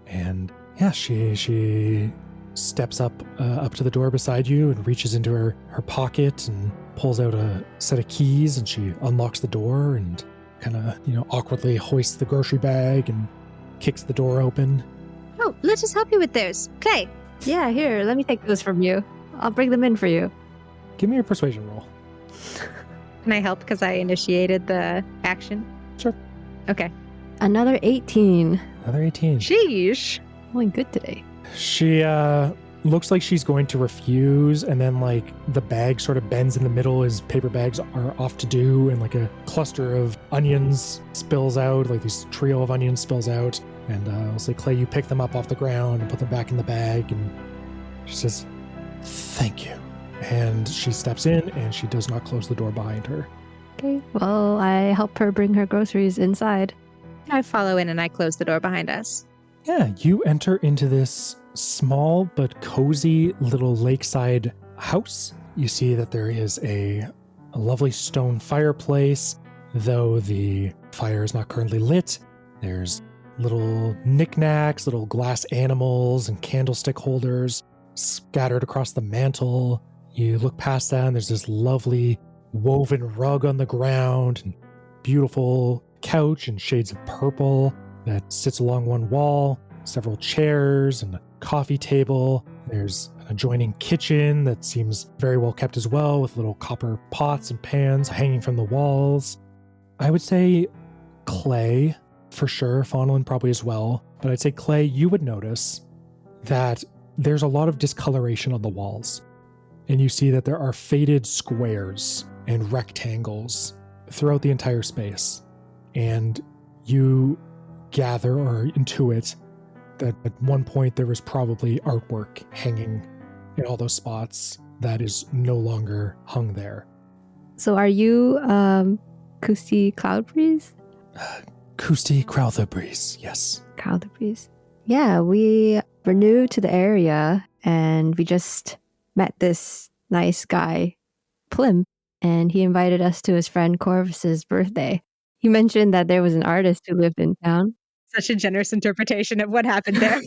And yeah, she steps up to the door beside you and reaches into her pocket and pulls out a set of keys, and she unlocks the door and kind of, awkwardly hoists the grocery bag and kicks the door open. Oh, let us help you with those. Okay. Yeah, here, let me take those from you. I'll bring them in for you. Give me a persuasion roll. Can I help because I initiated the action? Sure. Okay. Another 18. Another 18. Sheesh. Feeling good today. She looks like she's going to refuse, and then the bag sort of bends in the middle as paper bags are off to do, and a cluster of onions spills out, this trio of onions spills out. And I'll say, "Clay, you pick them up off the ground and put them back in the bag." And she says, "Thank you." And she steps in and she does not close the door behind her. Okay, well, I help her bring her groceries inside. I follow in and I close the door behind us. Yeah, you enter into this small but cozy little lakeside house. You see that there is a lovely stone fireplace, though the fire is not currently lit. There's little knickknacks, little glass animals and candlestick holders scattered across the mantle. You look past that and there's this lovely woven rug on the ground and beautiful couch in shades of purple that sits along one wall, several chairs and a coffee table. There's an adjoining kitchen that seems very well kept as well, with little copper pots and pans hanging from the walls. I would say Clay, for sure, Faunalyn probably as well, but I'd say Clay, you would notice that there's a lot of discoloration on the walls. And you see that there are faded squares and rectangles throughout the entire space. And you gather or intuit that at one point there was probably artwork hanging in all those spots that is no longer hung there. So are you Kusti Cloudbreeze? Kusti Crowtherbreeze, yes. Cloudbreeze. Yeah, we were new to the area and we just met this nice guy, Plim, and he invited us to his friend Corvus's birthday. He mentioned that there was an artist who lived in town. Such a generous interpretation of what happened there.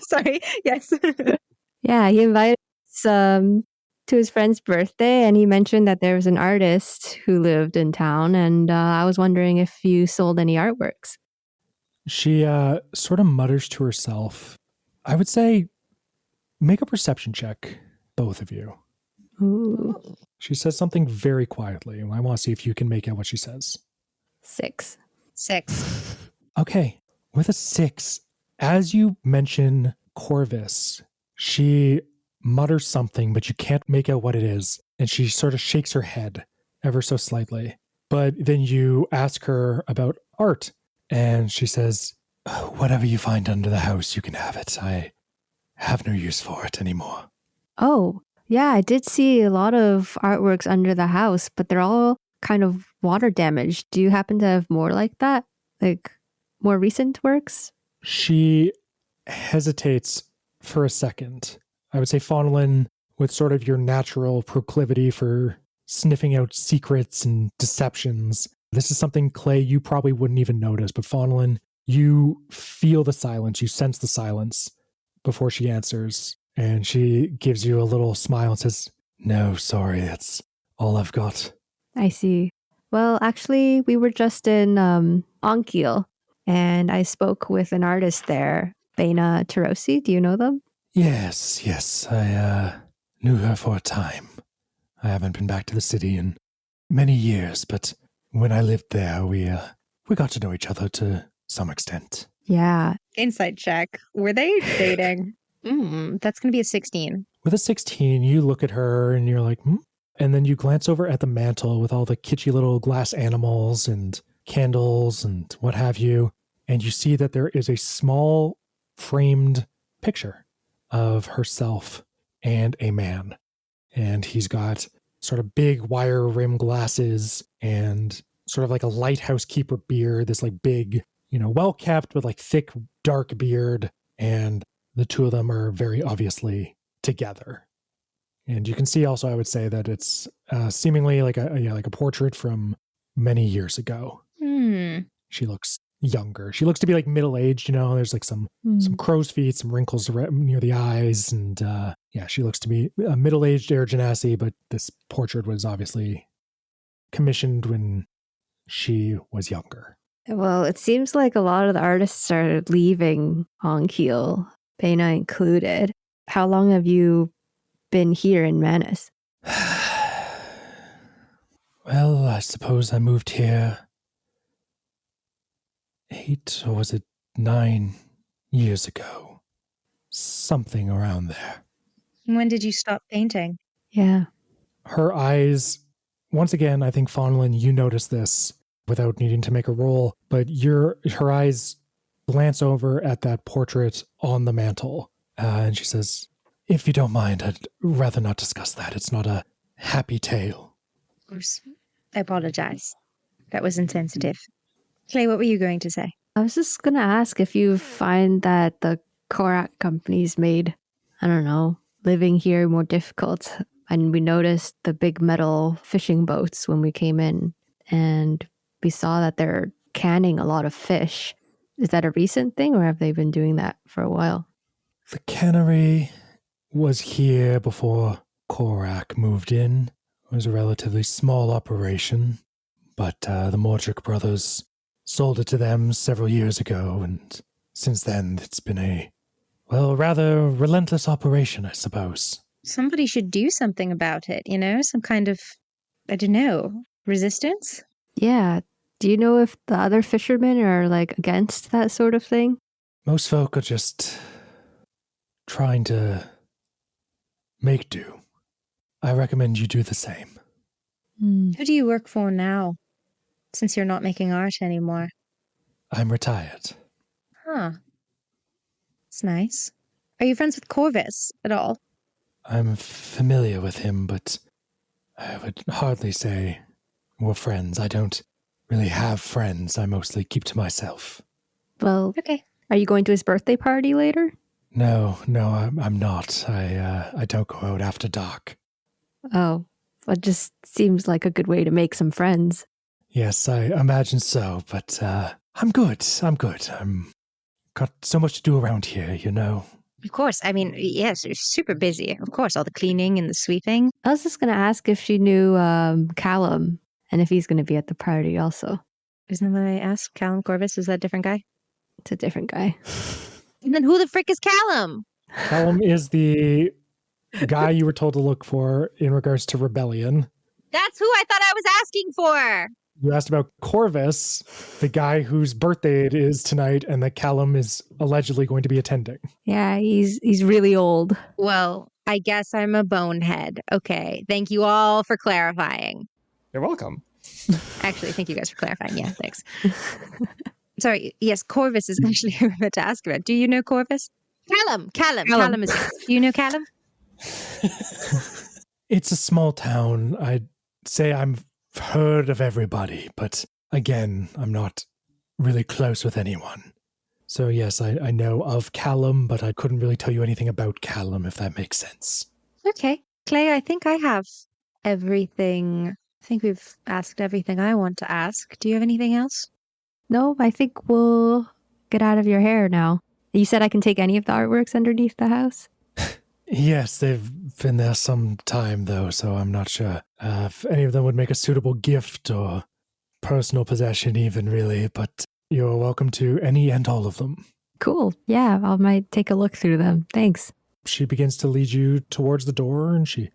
Sorry. Yes. Yeah, he invited us to his friend's birthday, and he mentioned that there was an artist who lived in town, and I was wondering if you sold any artworks. She sort of mutters to herself. I would say make a perception check, both of you. Ooh. She says something very quietly. I want to see if you can make out what she says. 6. 6. Okay, with a 6, as you mention Corvus, she mutters something, but you can't make out what it is. And she sort of shakes her head ever so slightly. But then you ask her about art, And she says, whatever you find under the house, you can have it. I have no use for it anymore. Oh, yeah, I did see a lot of artworks under the house, but they're all kind of water damaged. Do you happen to have more like that? Like more recent works? She hesitates for a second. I would say, Faunalyn, with sort of your natural proclivity for sniffing out secrets and deceptions, this is something, Clay, you probably wouldn't even notice. But Faunalyn, you feel the silence, you sense the silence before she answers. And she gives you a little smile and says, no, sorry, that's all I've got. I see. Well, actually, we were just in Onkiel, and I spoke with an artist there, Bena Tarosi. Do you know them? Yes, I knew her for a time. I haven't been back to the city in many years, but when I lived there, we got to know each other to some extent. Yeah. Insight check. Were they dating? That's going to be a 16. With a 16, you look at her and you're like, hmm? And then you glance over at the mantle with all the kitschy little glass animals and candles and what have you, and you see that there is a small framed picture of herself and a man. And he's got sort of big wire rim glasses and sort of like a lighthouse keeper beard, this like big, well kept with like thick, dark beard. And the two of them are very obviously together. And you can see also, I would say, that it's seemingly like a portrait from many years ago. She looks younger. She looks to be like middle-aged, there's like some crow's feet, some wrinkles near the eyes. And she looks to be a middle-aged Air Genasi, but this portrait was obviously commissioned when she was younger. Well, it seems like a lot of the artists are leaving Onkiel, Bena included. How long have you been here in Manus? Well, I suppose I moved here 8 or was it 9 years ago? Something around there. When did you stop painting? Yeah. Her eyes, once again, I think, Faunalyn, you notice this without needing to make a roll, but her eyes glance over at that portrait on the mantle, and she says, if you don't mind, I'd rather not discuss that. It's not a happy tale. Of course. I apologize. That was insensitive. Clay, what were you going to say? I was just going to ask if you find that the Korak company's made, I don't know, living here more difficult. And we noticed the big metal fishing boats when we came in, and we saw that they're canning a lot of fish. Is that a recent thing, or have they been doing that for a while? The cannery was here before Korak moved in. It was a relatively small operation, but the Mordrick brothers sold it to them several years ago, and since then it's been a, rather relentless operation, I suppose. Somebody should do something about it, some kind of, I don't know, resistance? Yeah. Do you know if the other fishermen are like against that sort of thing? Most folk are just trying to make do. I recommend you do the same. Who do you work for now, since you're not making art anymore? I'm retired. Huh. It's nice. Are you friends with Corvus at all? I'm familiar with him, but I would hardly say we're friends. I don't really have friends. I mostly keep to myself. Well, okay. Are you going to his birthday party later? No, I'm not. I don't go out after dark. Oh, it just seems like a good way to make some friends. Yes, I imagine so, but I'm good. I'm got so much to do around here, Of course. I mean, yes, you're super busy. Of course, all the cleaning and the sweeping. I was just going to ask if she knew Callum and if he's going to be at the party also. Isn't that what I asked? Callum Corvus, is that a different guy? It's a different guy. And then who the frick is Callum? Callum is the guy you were told to look for in regards to rebellion. That's who I thought I was asking for. You asked about Corvus, the guy whose birthday it is tonight and that Callum is allegedly going to be attending. Yeah, he's really old. Well, I guess I'm a bonehead. Okay. Thank you all for clarifying. You're welcome. Actually, thank you guys for clarifying. Yeah, thanks. Sorry, yes, Corvus is actually who I'm about to ask about. Do you know Corvus? Callum is yes. Do you know Callum? It's a small town. I'd say I've heard of everybody, but again, I'm not really close with anyone. So yes, I know of Callum, but I couldn't really tell you anything about Callum, if that makes sense. Okay. Clay, I think I have everything. I think we've asked everything I want to ask. Do you have anything else? No, I think we'll get out of your hair now. You said I can take any of the artworks underneath the house? Yes, they've been there some time, though, so I'm not sure if any of them would make a suitable gift or personal possession even, really, but you're welcome to any and all of them. Cool. Yeah, I might take a look through them. Thanks. She begins to lead you towards the door, and she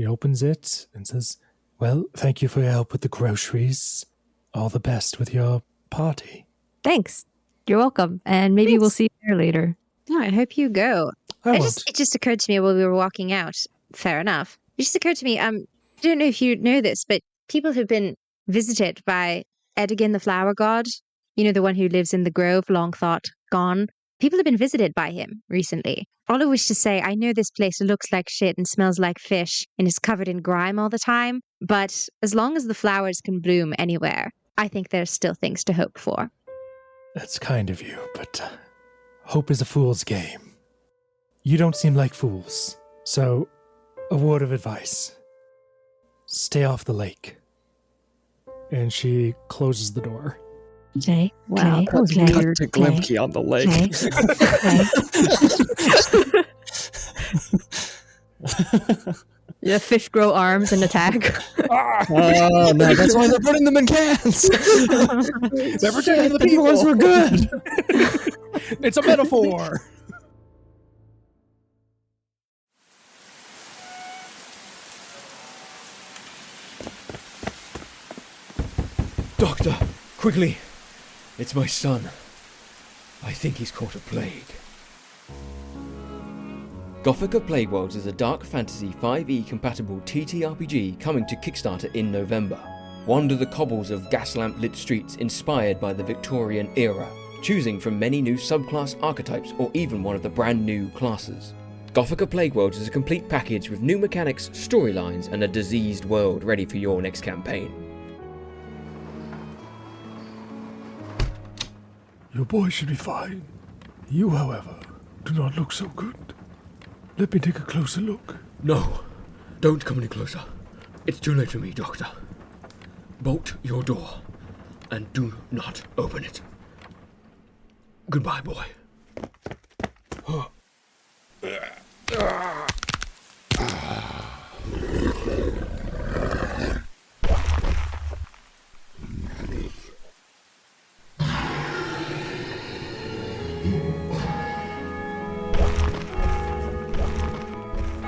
opens it and says, well, thank you for your help with the groceries. All the best with your party. Thanks. You're welcome. And maybe we'll see you there later. No, I hope you go. It It just occurred to me while we were walking out. Fair enough. It just occurred to me, I don't know if you know this, but people have been visited by Edigan the flower god. You know, the one who lives in the grove, long thought gone. People have been visited by him recently. All I wish to say, I know this place looks like shit and smells like fish and is covered in grime all the time, but as long as the flowers can bloom anywhere, I think there's still things to hope for. That's kind of you, but hope is a fool's game. You don't seem like fools, so a word of advice. Stay off the lake. And she closes the door. Clay, Wow. Cut to Glimki on the lake. Yeah, fish grow arms and attack. Oh, no, that's why they're putting them in cans. They're pretending the penguins were good. It's a metaphor. Doctor, quickly. It's my son. I think he's caught a plague. Gothica Plague Worlds is a dark fantasy 5e compatible TTRPG coming to Kickstarter in November. Wander the cobbles of gas-lamp lit streets inspired by the Victorian era, choosing from many new subclass archetypes or even one of the brand new classes. Gothica Plague Worlds is a complete package with new mechanics, storylines, and a diseased world ready for your next campaign. Your boy should be fine. You, however, do not look so good. Let me take a closer look. No, don't come any closer. It's too late for me, Doctor. Bolt your door, and do not open it. Goodbye, boy.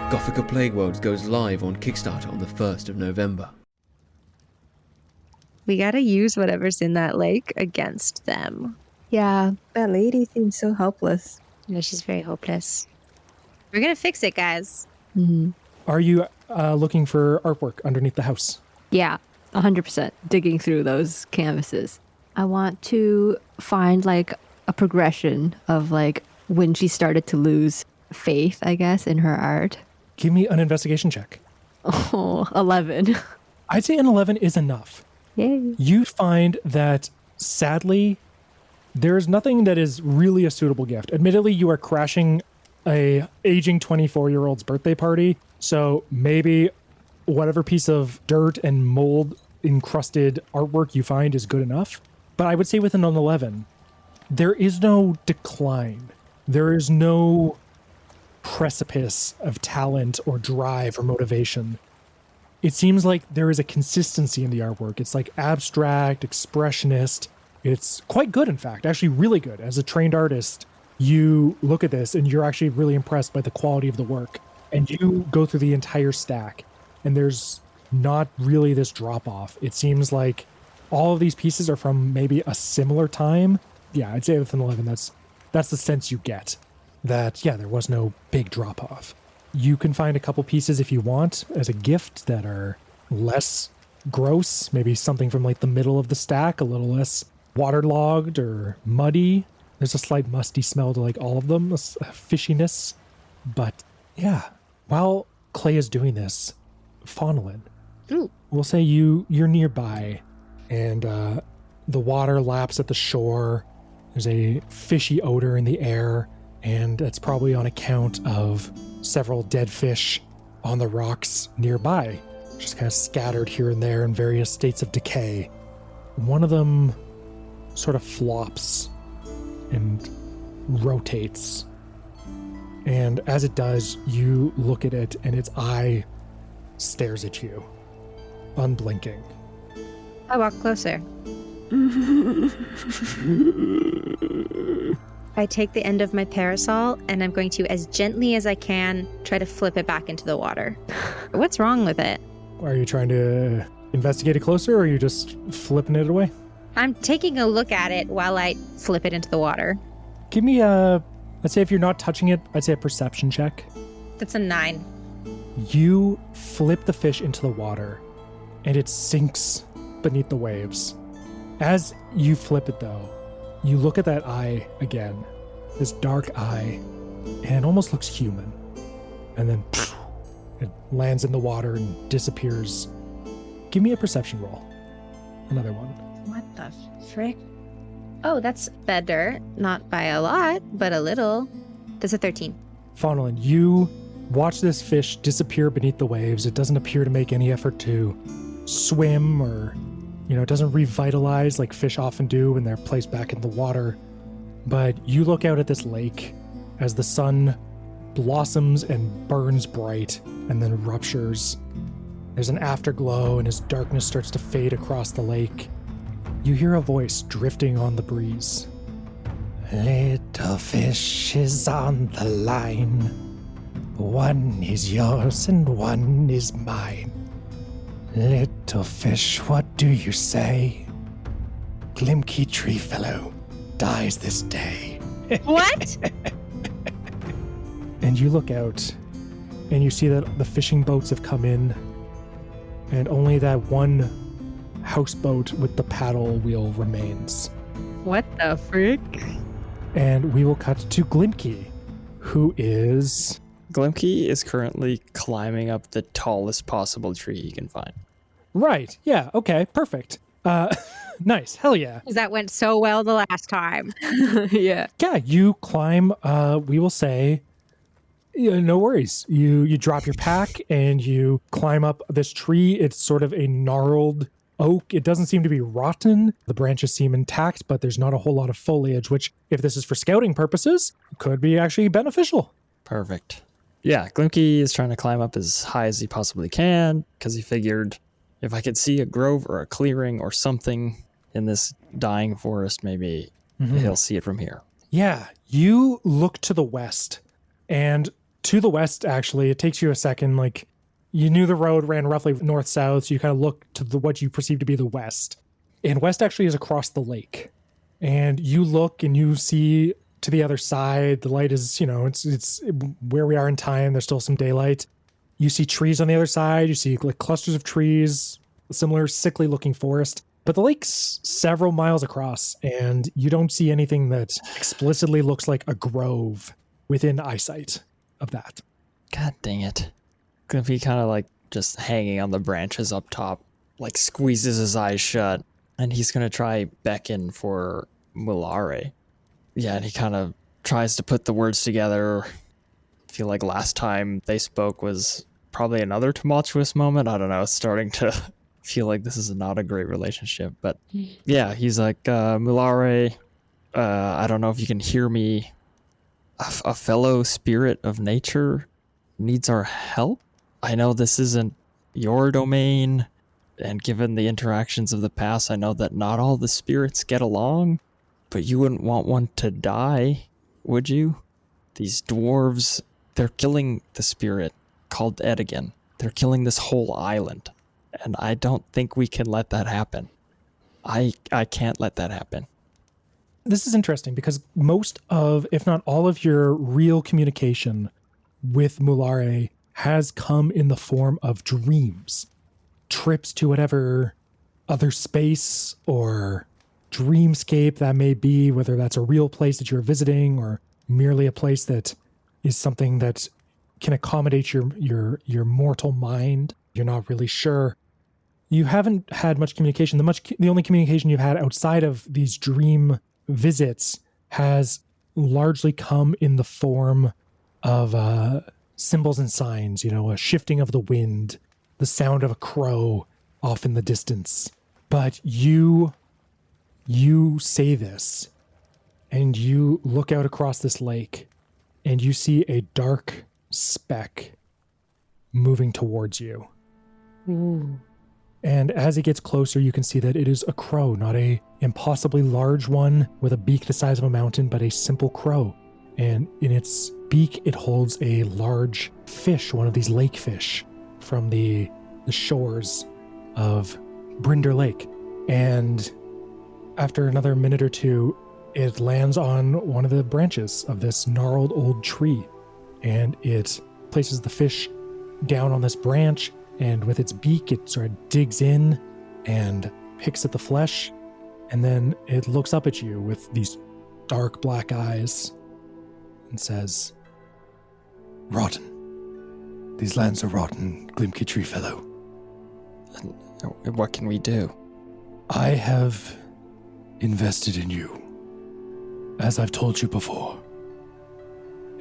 Gothica Plague Worlds goes live on Kickstarter on the 1st of November. We gotta use whatever's in that lake against them. Yeah, that lady seems so helpless. No, she's very hopeless. We're gonna fix it, guys. Mm-hmm. Are you looking for artwork underneath the house? Yeah, 100% digging through those canvases. I want to find like a progression of like when she started to lose faith, I guess, in her art. Give me an investigation check. Oh, 11. I'd say an 11 is enough. Yay. You find that, sadly, there's nothing that is really a suitable gift. Admittedly, you are crashing a aging 24-year-old's birthday party, so maybe whatever piece of dirt and mold encrusted artwork you find is good enough. But I would say with an 11, there is no decline. There is no precipice of talent or drive or motivation. It seems like there is a consistency in the artwork. It's like abstract, expressionist. It's quite good, in fact, actually really good. As a trained artist, you look at this and you're actually really impressed by the quality of the work. And you go through the entire stack and there's not really this drop off. It seems like all of these pieces are from maybe a similar time. Yeah, I'd say with an 11, that's the sense you get. That, yeah, there was no big drop-off. You can find a couple pieces if you want as a gift that are less gross, maybe something from like the middle of the stack, a little less waterlogged or muddy. There's a slight musty smell to like all of them, a fishiness. But yeah, while Clay is doing this, Faunalyn, we'll say you're nearby, and the water laps at the shore. There's a fishy odor in the air, and it's probably on account of several dead fish on the rocks nearby, just kind of scattered here and there in various states of decay. One of them sort of flops and rotates. And as it does, you look at it and its eye stares at you, unblinking. I walk closer. I take the end of my parasol and I'm going to, as gently as I can, try to flip it back into the water. What's wrong with it? Are you trying to investigate it closer, or are you just flipping it away? I'm taking a look at it while I flip it into the water. Give me let's say if you're not touching it, I'd say a perception check. That's a 9. You flip the fish into the water, and it sinks beneath the waves. As you flip it, though, you look at that eye again, this dark eye, and it almost looks human. And then it lands in the water and disappears. Give me a perception roll. Another one. What the frick? Oh, that's better. Not by a lot, but a little. That's a 13. Faunalyn, you watch this fish disappear beneath the waves. It doesn't appear to make any effort to swim or, it doesn't revitalize like fish often do when they're placed back in the water. But you look out at this lake as the sun blossoms and burns bright and then ruptures. There's an afterglow, and as darkness starts to fade across the lake, you hear a voice drifting on the breeze. Little fish is on the line. One is yours and one is mine. Little fish, what do you say? Glimki Treefellow dies this day. What? And you look out, and you see that the fishing boats have come in, and only that one houseboat with the paddle wheel remains. What the frick? And we will cut to Glimki, who is... Glimki is currently climbing up the tallest possible tree he can find. Right, yeah, okay, perfect. Nice, hell yeah. Because that went so well the last time. Yeah. Yeah, you climb, we will say... no worries. You drop your pack and you climb up this tree. It's sort of a gnarled oak. It doesn't seem to be rotten. The branches seem intact, but there's not a whole lot of foliage, which, if this is for scouting purposes, could be actually beneficial. Perfect. Yeah, Glimki is trying to climb up as high as he possibly can because he figured if I could see a grove or a clearing or something in this dying forest, maybe he'll see it from here. Yeah, you look to the west, and to the west, actually, it takes you a second. Like, you knew the road ran roughly north-south, so you kind of look to what you perceive to be the west. And west actually is across the lake. And you look and you see to the other side, the light is, it's where we are in time. There's still some daylight. You see trees on the other side. You see like clusters of trees, similar sickly-looking forest. But the lake's several miles across, and you don't see anything that explicitly looks like a grove within eyesight of that. God dang it. Glimki kind of like just hanging on the branches up top, like squeezes his eyes shut, and he's going to try beckon for Mulare. Yeah, and he kind of tries to put the words together. I feel like last time they spoke was probably another tumultuous moment. I don't know, it's starting to feel like this is not a great relationship. But yeah, he's like, Mulare, I don't know if you can hear me. A fellow spirit of nature needs our help. I know this isn't your domain, and given the interactions of the past, I know that not all the spirits get along, but you wouldn't want one to die, would you? These dwarves, they're killing the spirit called Edigan. They're killing this whole island, and I don't think we can let that happen. I can't let that happen. This is interesting because most of, if not all of your real communication with Mulare has come in the form of dreams. Trips to whatever other space or dreamscape that may be, whether that's a real place that you're visiting or merely a place that is something that can accommodate your mortal mind. You're not really sure. You haven't had much communication. The only communication you've had outside of these dream visits has largely come in the form of symbols and signs, a shifting of the wind, the sound of a crow off in the distance. But you say this, and you look out across this lake, and you see a dark speck moving towards you. Ooh. And as it gets closer, you can see that it is a crow, not a impossibly large one with a beak the size of a mountain, but a simple crow. And in its beak, it holds a large fish, one of these lake fish from the shores of Brinder Lake. And after another minute or two, it lands on one of the branches of this gnarled old tree. And it places the fish down on this branch, and with its beak, it sort of digs in and picks at the flesh. And then it looks up at you with these dark black eyes and says, "Rotten. These lands are rotten, Glimki Treefellow. What can we do? I have invested in you. As I've told you before,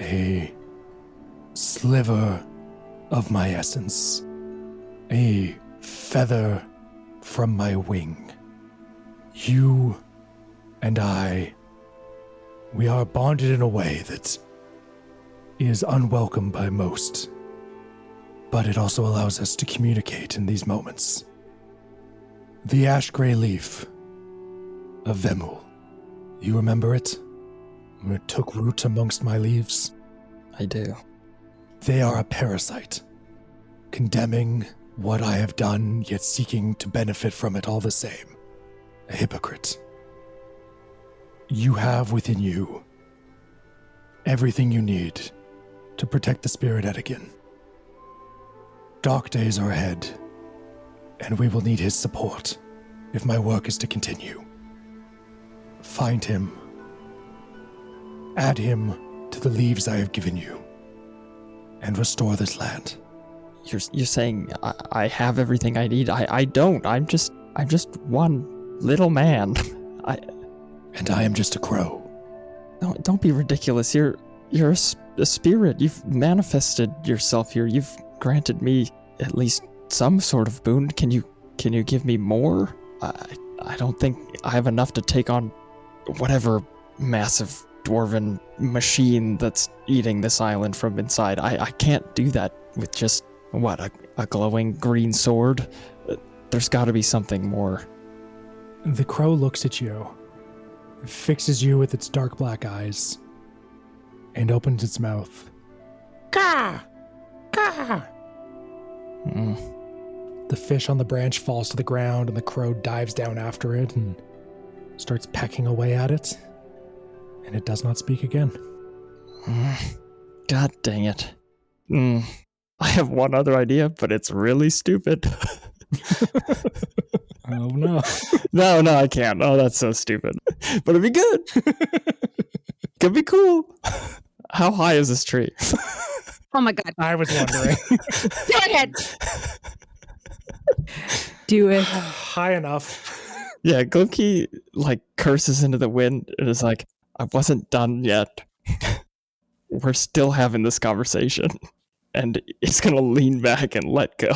a sliver of my essence, a feather from my wing. You and I, we are bonded in a way that is unwelcome by most, but it also allows us to communicate in these moments. The ash gray leaf of Vemul, you remember it? When it took root amongst my leaves? I do. They are a parasite, condemning what I have done, yet seeking to benefit from it all the same. A hypocrite. You have within you everything you need to protect the spirit Edigan. Dark days are ahead, and we will need his support if my work is to continue. Find him. Add him to the leaves I have given you, and restore this land. You're saying I have everything I need? I don't. I'm just one little man. And I am just a crow. No, don't be ridiculous. You're a spirit. You've manifested yourself here. You've granted me at least some sort of boon. Can you give me more? I don't think I have enough to take on whatever massive dwarven machine that's eating this island from inside. I can't do that with just, a glowing green sword? There's got to be something more. The crow looks at you, fixes you with its dark black eyes, and opens its mouth. Gah! Gah! The fish on the branch falls to the ground, and the crow dives down after it and starts pecking away at it, and it does not speak again. God dang it. I have one other idea, but it's really stupid. Oh no. No, I can't. Oh, that's so stupid. But it'd be good. Could be cool. How high is this tree? Oh my god. I was wondering. Dang it! Do it. High enough. Yeah, Glimki curses into the wind and is like, I wasn't done yet. We're still having this conversation. And it's gonna lean back and let go.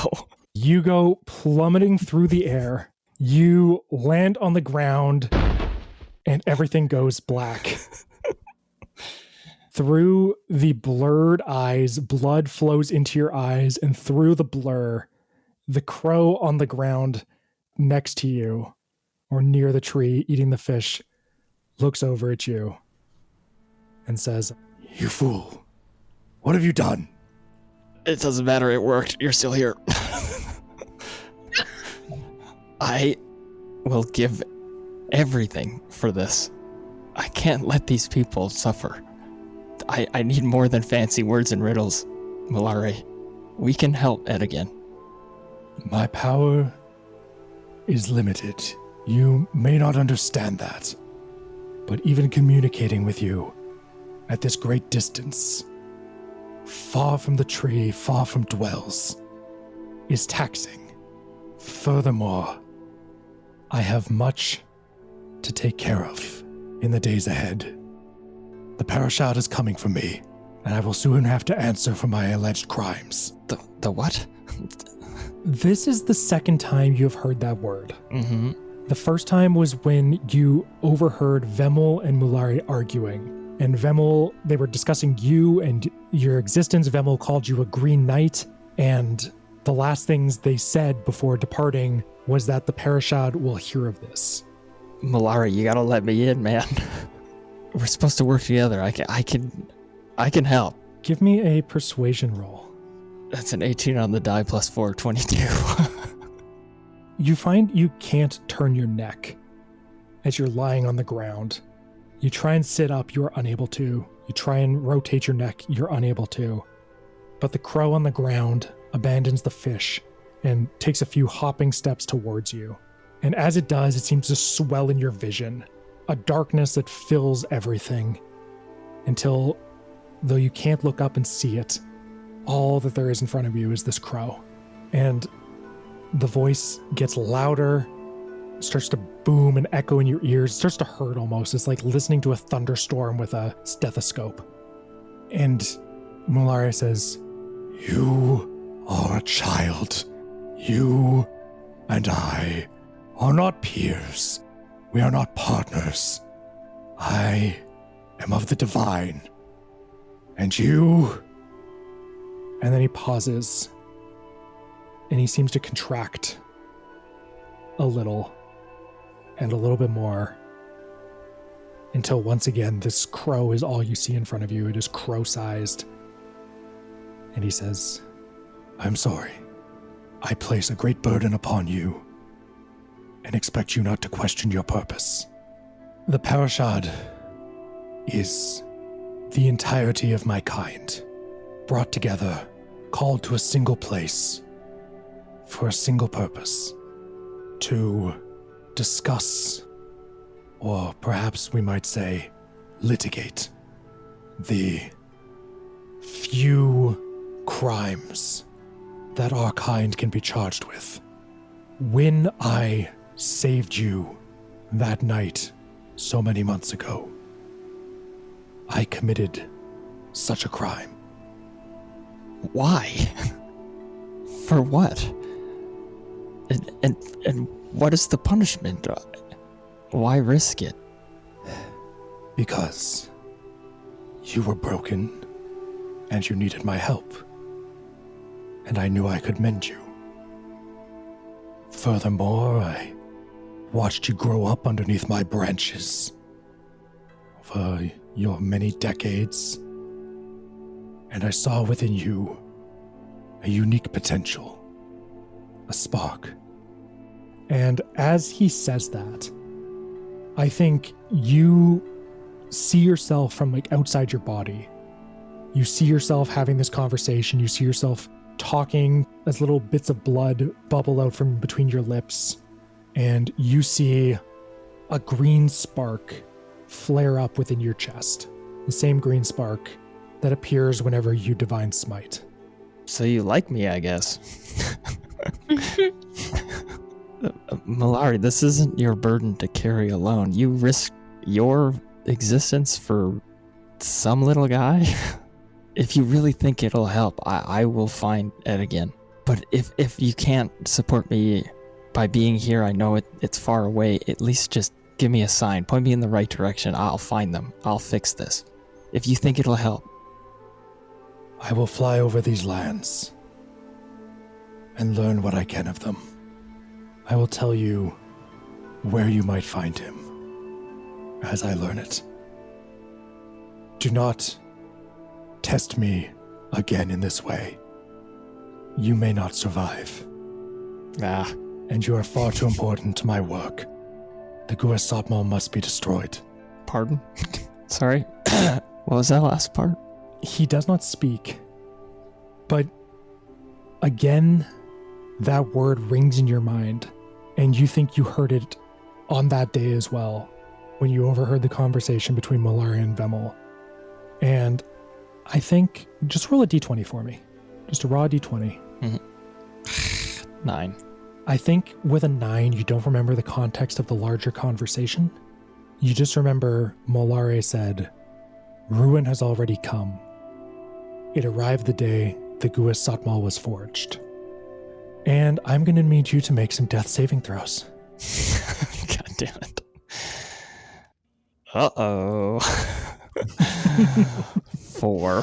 You go plummeting through the air. You land on the ground, and everything goes black. Through the blurred eyes, blood flows into your eyes, and through the blur, the crow on the ground next to you, or near the tree, eating the fish, looks over at you and says, You fool. What have you done? It doesn't matter, it worked. You're still here. I will give everything for this. I can't let these people suffer. I need more than fancy words and riddles, Malare. We can help Edigan. My power is limited. You may not understand that, but even communicating with you at this great distance, far from the tree, far from dwells, is taxing. Furthermore, I have much to take care of in the days ahead. The Parashad is coming for me, and I will soon have to answer for my alleged crimes. The what? This is the second time you have heard that word. Mm-hmm. The first time was when you overheard Vemel and Mulari arguing. And Vemel, they were discussing you and your existence. Vemel called you a green knight. And the last things they said before departing was that the Parashad will hear of this. Mulari, you gotta let me in, man. We're supposed to work together. I can help. Give me a persuasion roll. That's an 18 on the die plus 4, 22. You find you can't turn your neck as you're lying on the ground. You try and sit up, you're unable to. You try and rotate your neck, you're unable to. But the crow on the ground abandons the fish and takes a few hopping steps towards you. And as it does, it seems to swell in your vision, a darkness that fills everything, until, though you can't look up and see it, all that there is in front of you is this crow. And the voice gets louder, starts to boom and echo in your ears, starts to hurt almost. It's like listening to a thunderstorm with a stethoscope. And Mulari says, You are a child. You and I are not peers. We are not partners. I am of the divine. And you... And then he pauses, and he seems to contract a little, and a little bit more, until once again, this crow is all you see in front of you. It is crow-sized. And he says, I'm sorry. I place a great burden upon you, and expect you not to question your purpose. The Parashad is the entirety of my kind, brought together, called to a single place, for a single purpose, to discuss, or perhaps we might say, litigate, the few crimes that our kind can be charged with. When I saved you that night so many months ago, I committed such a crime. Why? For what? And what is the punishment? Why risk it? Because you were broken and you needed my help. And I knew I could mend you. Furthermore, I watched you grow up underneath my branches over your many decades, and I saw within you a unique potential, a spark. and as he says that, I think you see yourself from like outside your body. You see yourself having this conversation. You see yourself talking as little bits of blood bubble out from between your lips. And you see a green spark flare up within your chest. The same green spark that appears whenever you divine smite. So you like me, I guess. Malari, this isn't your burden to carry alone. You risk your existence for some little guy? If you really think it'll help, I will find Ed again. But if you can't support me by being here, I know it's far away, at least just give me a sign. Point me in the right direction. I'll find them. I'll fix this. If you think it'll help. I will fly over these lands and learn what I can of them. I will tell you where you might find him as I learn it. Do not test me again in this way. You may not survive. And you are far too important to my work. The Guasapmo must be destroyed. Pardon? Sorry? What was that last part? He does not speak, but again, that word rings in your mind, and you think you heard it on that day as well, when you overheard the conversation between Malari and Vemel. And I think, just roll a d20 for me. Just a raw d20. 9. I think with a 9, you don't remember the context of the larger conversation. You just remember Molare said, "Ruin has already come. It arrived the day the Guas Satmal was forged. And I'm going to need you to make some death saving throws." God damn it. Uh-oh. 4.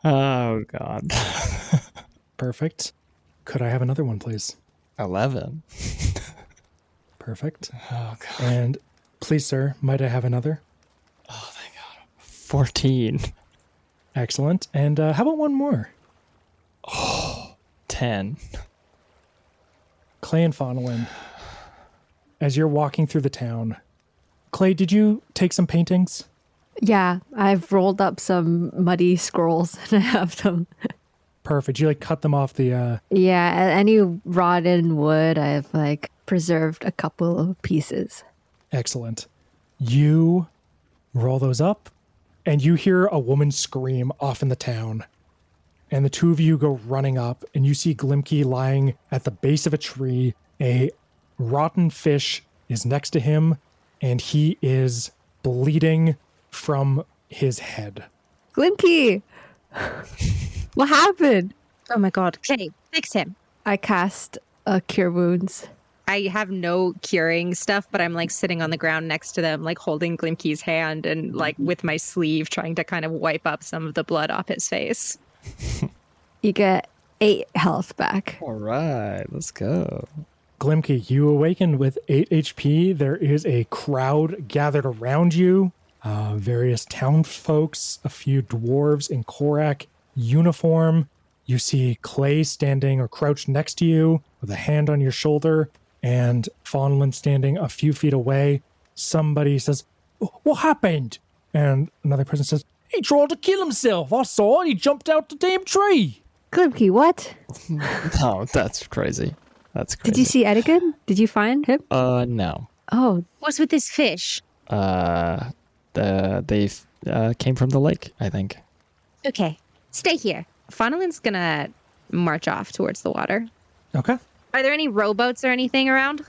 Oh, God. Perfect. Could I have another one, please? 11. Perfect. Oh, God. And please, sir, might I have another? Oh, thank God. 14. Excellent. And how about one more? 10. Clay and Faunalyn, as you're walking through the town, Clay, did you take some paintings? Yeah, I've rolled up some muddy scrolls and I have them. Perfect. You cut them off the... Yeah, any rotten wood, I've preserved a couple of pieces. Excellent. You roll those up and you hear a woman scream off in the town. And the two of you go running up and you see Glimki lying at the base of a tree. A rotten fish is next to him and he is bleeding from his head. Glimki! What happened? Oh my god. Okay, fix him. I cast Cure Wounds. I have no curing stuff, but I'm sitting on the ground next to them, holding Glimki's hand and with my sleeve trying to kind of wipe up some of the blood off his face. You get 8 health back. All right, let's go. Glimki, you awaken with 8 HP. There is a crowd gathered around you. Various townfolks, a few dwarves in Korak uniform. You see Clay standing or crouched next to you with a hand on your shoulder, and Faunalyn standing a few feet away. Somebody says, "What happened?" And another person says, "He tried to kill himself. I saw it. He jumped out the damn tree." Glimki, what? No, that's crazy. That's crazy. Did you see Edigan? Did you find him? No. Oh. What's with this fish? They came from the lake, I think. Okay, stay here. Faunalyn's gonna march off towards the water. Okay. Are there any rowboats or anything around?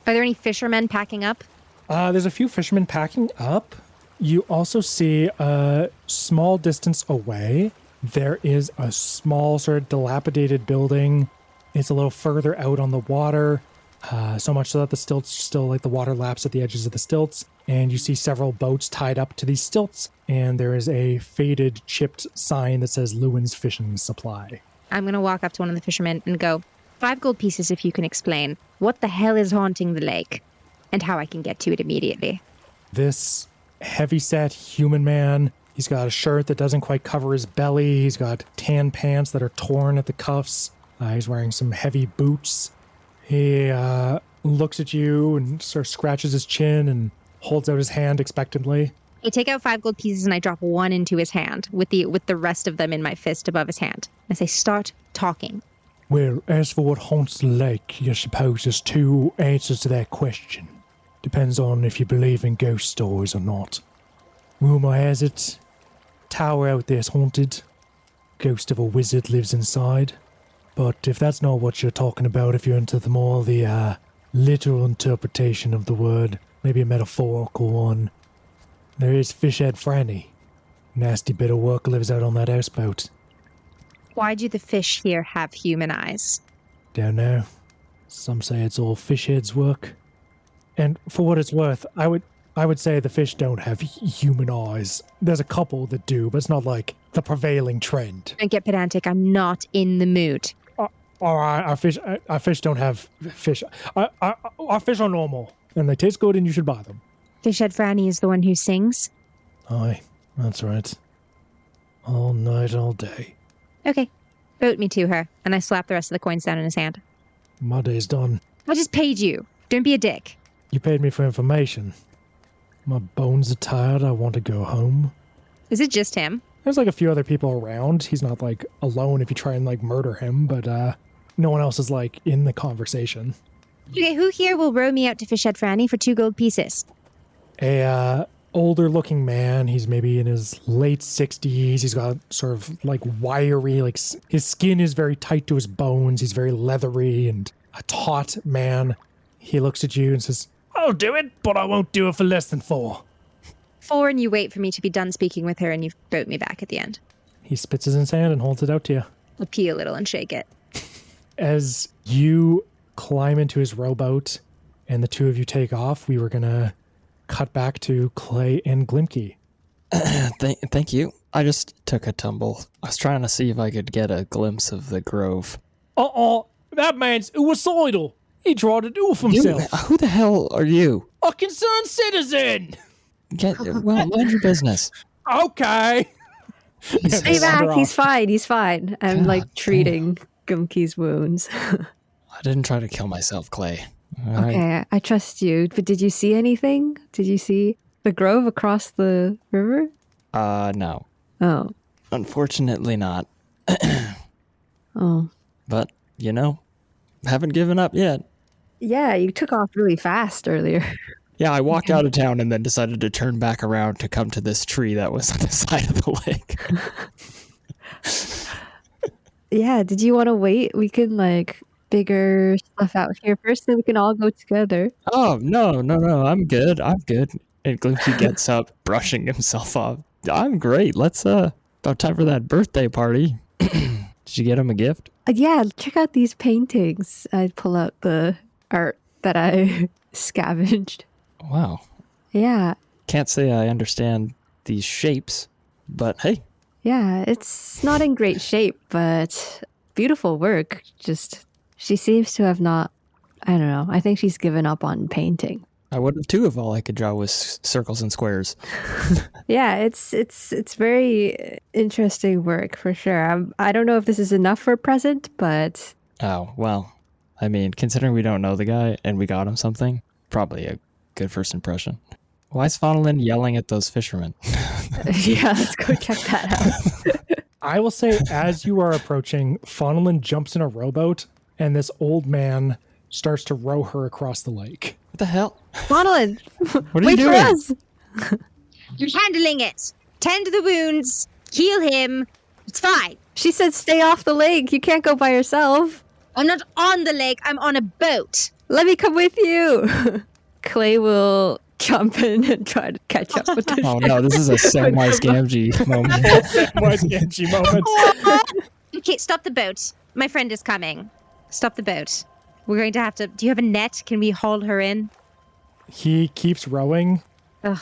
Are there any fishermen packing up? There's a few fishermen packing up. You also see a small distance away, there is a small sort of dilapidated building. It's a little further out on the water, so much so that the stilts still, the water laps at the edges of the stilts. And you see several boats tied up to these stilts. And there is a faded, chipped sign that says Lewin's Fishing Supply. I'm going to walk up to one of the fishermen and go, 5 gold pieces if you can explain what the hell is haunting the lake and how I can get to it immediately. This heavy-set human man, he's got a shirt that doesn't quite cover his belly. He's got tan pants that are torn at the cuffs. He's wearing some heavy boots. He looks at you and sort of scratches his chin and holds out his hand expectantly. I take out 5 gold pieces and I drop one into his hand with the rest of them in my fist above his hand. I say, start talking. Well, as for what haunts the lake, I suppose there's 2 answers to that question. Depends on if you believe in ghost stories or not. Rumor has it, tower out there's haunted. Ghost of a wizard lives inside. But if that's not what you're talking about, if you're into the literal interpretation of the word, maybe a metaphorical one, there is Fishhead Franny. Nasty bit of work lives out on that houseboat. Why do the fish here have human eyes? Don't know. Some say it's all Fishhead's work. And for what it's worth, I would say the fish don't have human eyes. There's a couple that do, but it's not the prevailing trend. Don't get pedantic. I'm not in the mood. All right, our fish don't have fish. Our fish are normal, and they taste good, and you should buy them. Fishhead Franny is the one who sings? Aye, that's right. All night, all day. Okay, boat me to her, and I slap the rest of the coins down in his hand. My day's done. I just paid you. Don't be a dick. You paid me for information. My bones are tired. I want to go home. Is it just him? There's a few other people around. He's not alone if you try and murder him, but no one else is in the conversation. Okay, who here will row me out to Fishhead Franny for 2 gold pieces? A older looking man. He's maybe in his late 60s. He's got sort of like wiry, like his skin is very tight to his bones. He's very leathery and a taut man. He looks at you and says, I'll do it, but I won't do it for less than 4. 4, and you wait for me to be done speaking with her, and you boat me back at the end. He spits his in sand and holds it out to you. I'll pee a little and shake it. As you climb into his rowboat and the two of you take off, we were going to cut back to Clay and Glimki. Thank you. I just took a tumble. I was trying to see if I could get a glimpse of the grove. That man's suicidal. He tried to do it for himself. Who the hell are you? A concerned citizen. Well, mind your business. Okay. Stay back. He's fine. I'm treating Gumki's wounds. I didn't try to kill myself, Clay. All okay, right. I trust you. But did you see anything? Did you see the grove across the river? No. Oh. Unfortunately not. Oh. But, haven't given up yet. Yeah, you took off really fast earlier. Yeah, I walked out of town and then decided to turn back around to come to this tree that was on the side of the lake. Yeah, did you want to wait? We can figure stuff out here first, then we can all go together. Oh, no, I'm good. And Glimki gets up, brushing himself off. I'm great. Let's, about time for that birthday party. Did you get him a gift? Yeah, check out these paintings. I pull out the art that I scavenged. Wow. Yeah. Can't say I understand these shapes, but hey. Yeah, it's not in great shape, but beautiful work. Just, she seems to have not, I don't know, I think she's given up on painting. I would have too if all I could draw was circles and squares. Yeah, it's very interesting work for sure. I don't know if this is enough for a present, but... Oh, well, I mean, considering we don't know the guy and we got him something, probably a good first impression. Why is Faunalyn yelling at those fishermen? Yeah, let's go check that out. I will say, as you are approaching, Faunalyn jumps in a rowboat, and this old man starts to row her across the lake. What the hell? Faunalyn, what are you doing? Wait for us. You're handling it. Tend to the wounds. Heal him. It's fine. She said stay off the lake. You can't go by yourself. I'm not on the lake. I'm on a boat. Let me come with you. Clay will jump in and try to catch up with the Oh no, this is a Samwise Gamgee moment. Samwise Gamgee moment. Okay, stop the boat. My friend is coming. Stop the boat. We're going to have to... Do you have a net? Can we haul her in? He keeps rowing. Ugh.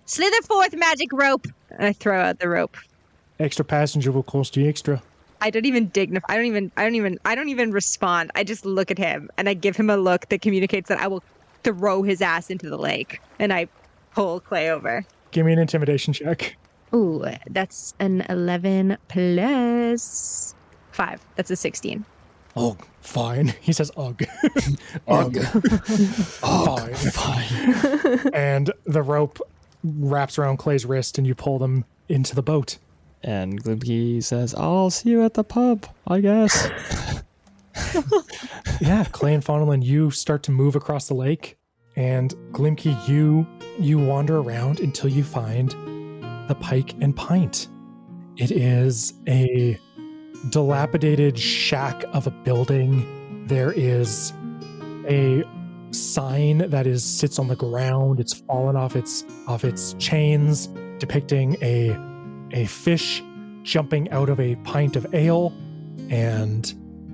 Slither forth, magic rope. And I throw out the rope. Extra passenger will cost you extra. I don't even dignify. I don't even respond. I just look at him and I give him a look that communicates that I will throw his ass into the lake. And I pull Clay over. Give me an intimidation check. Ooh, that's an 11 plus 5. That's a 16. Oh, fine. He says, ugh. Ugh. Fine. And the rope wraps around Clay's wrist and you pull them into the boat. And Glimki says, I'll see you at the pub, I guess. Yeah, Clay and Faunalyn, you start to move across the lake. And Glimki, you wander around until you find the Pike and Pint. It is a dilapidated shack of a building. There is a sign that sits on the ground. It's fallen off its chains, depicting a fish jumping out of a pint of ale. And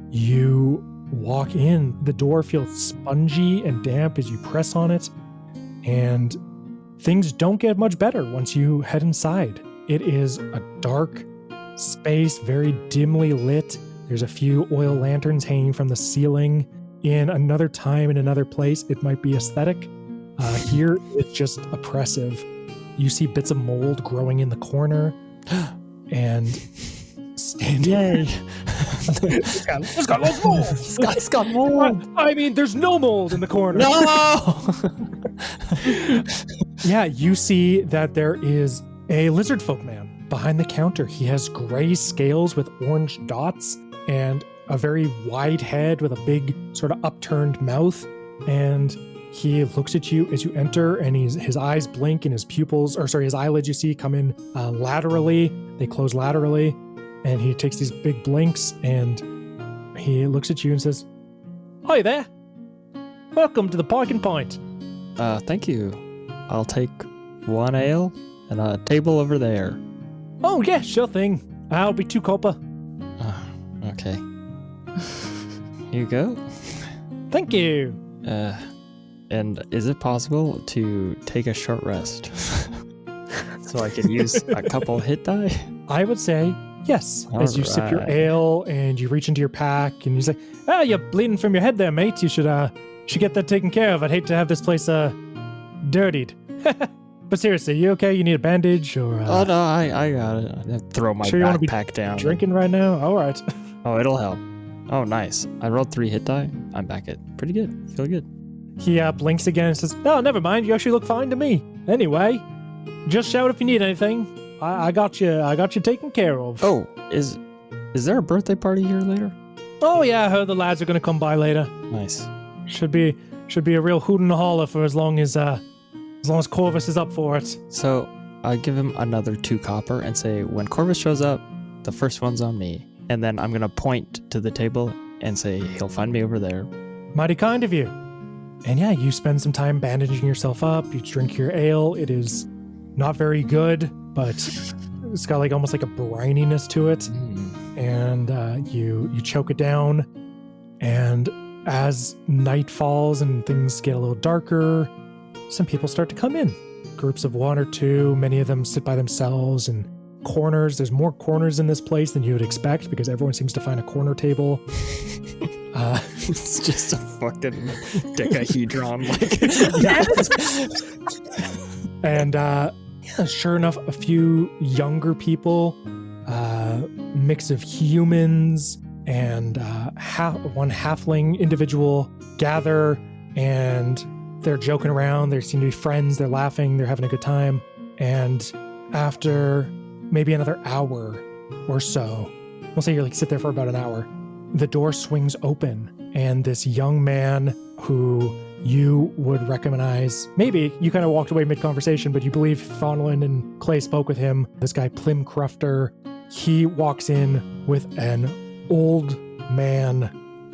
you walk in. The door feels spongy and damp as you press on it. And things don't get much better once you head inside. It is a dark space, very dimly lit. There's a few oil lanterns hanging from the ceiling. In another time, in another place, it might be aesthetic. Here, it's just oppressive. You see bits of mold growing in the corner. And Yay. It's got lots of mold. It's got mold. I mean, there's no mold in the corner. No! Yeah, you see that there is a lizard folk man behind the counter. He has gray scales with orange dots and a very wide head with a big sort of upturned mouth. and he looks at you as you enter, and his eyes blink, and his eyelids you see come in laterally. They close laterally, and he takes these big blinks, and he looks at you and says, "Hi there. Welcome to the Parking Point." Thank you. I'll take 1 ale and a table over there. "Oh, yeah, sure thing. I'll be 2 copper." Okay. Here you go. Thank you. And is it possible to take a short rest? So I can use a couple hit die? I would say yes. As you sip your Alright. ale and you reach into your pack and you say, "Ah, you're bleeding from your head there, mate. You should get that taken care of. I'd hate to have this place dirtied." But seriously, you okay? You need a bandage or? Oh no, I got it. I throw my Sure you wanna be backpack down. Drinking right now? All right. Oh, it'll help. Oh, nice. I rolled 3 hit die. I'm back at pretty good. Feel good. He blinks again and says, "No, never mind. You actually look fine to me. Anyway, just shout if you need anything. I got you. I got you taken care of." Oh, is there a birthday party here later? Oh yeah, I heard the lads are gonna come by later. Nice. Should be a real hoot and a holler for as long as Corvus is up for it. So I give him another 2 copper and say, when Corvus shows up, the first one's on me. And then I'm gonna point to the table and say, he'll find me over there. Mighty kind of you. And yeah, you spend some time bandaging yourself up. You drink your ale. It is not very good, but it's got like almost like a brininess to it. And you choke it down. And as night falls and things get a little darker, some people start to come in. Groups of 1 or 2. Many of them sit by themselves in corners. There's more corners in this place than you would expect because everyone seems to find a corner table. It's just a fucking decahedron. And sure enough, a few younger people, mix of humans and one halfling individual gather, and they're joking around. They seem to be friends. They're laughing. They're having a good time. And after maybe another hour or so, we'll say you sit there for about an hour, the door swings open, and this young man who you would recognize, maybe you kind of walked away mid-conversation, but you believe Faunalyn and Clay spoke with him. This guy, Plim Crufter, he walks in with an old man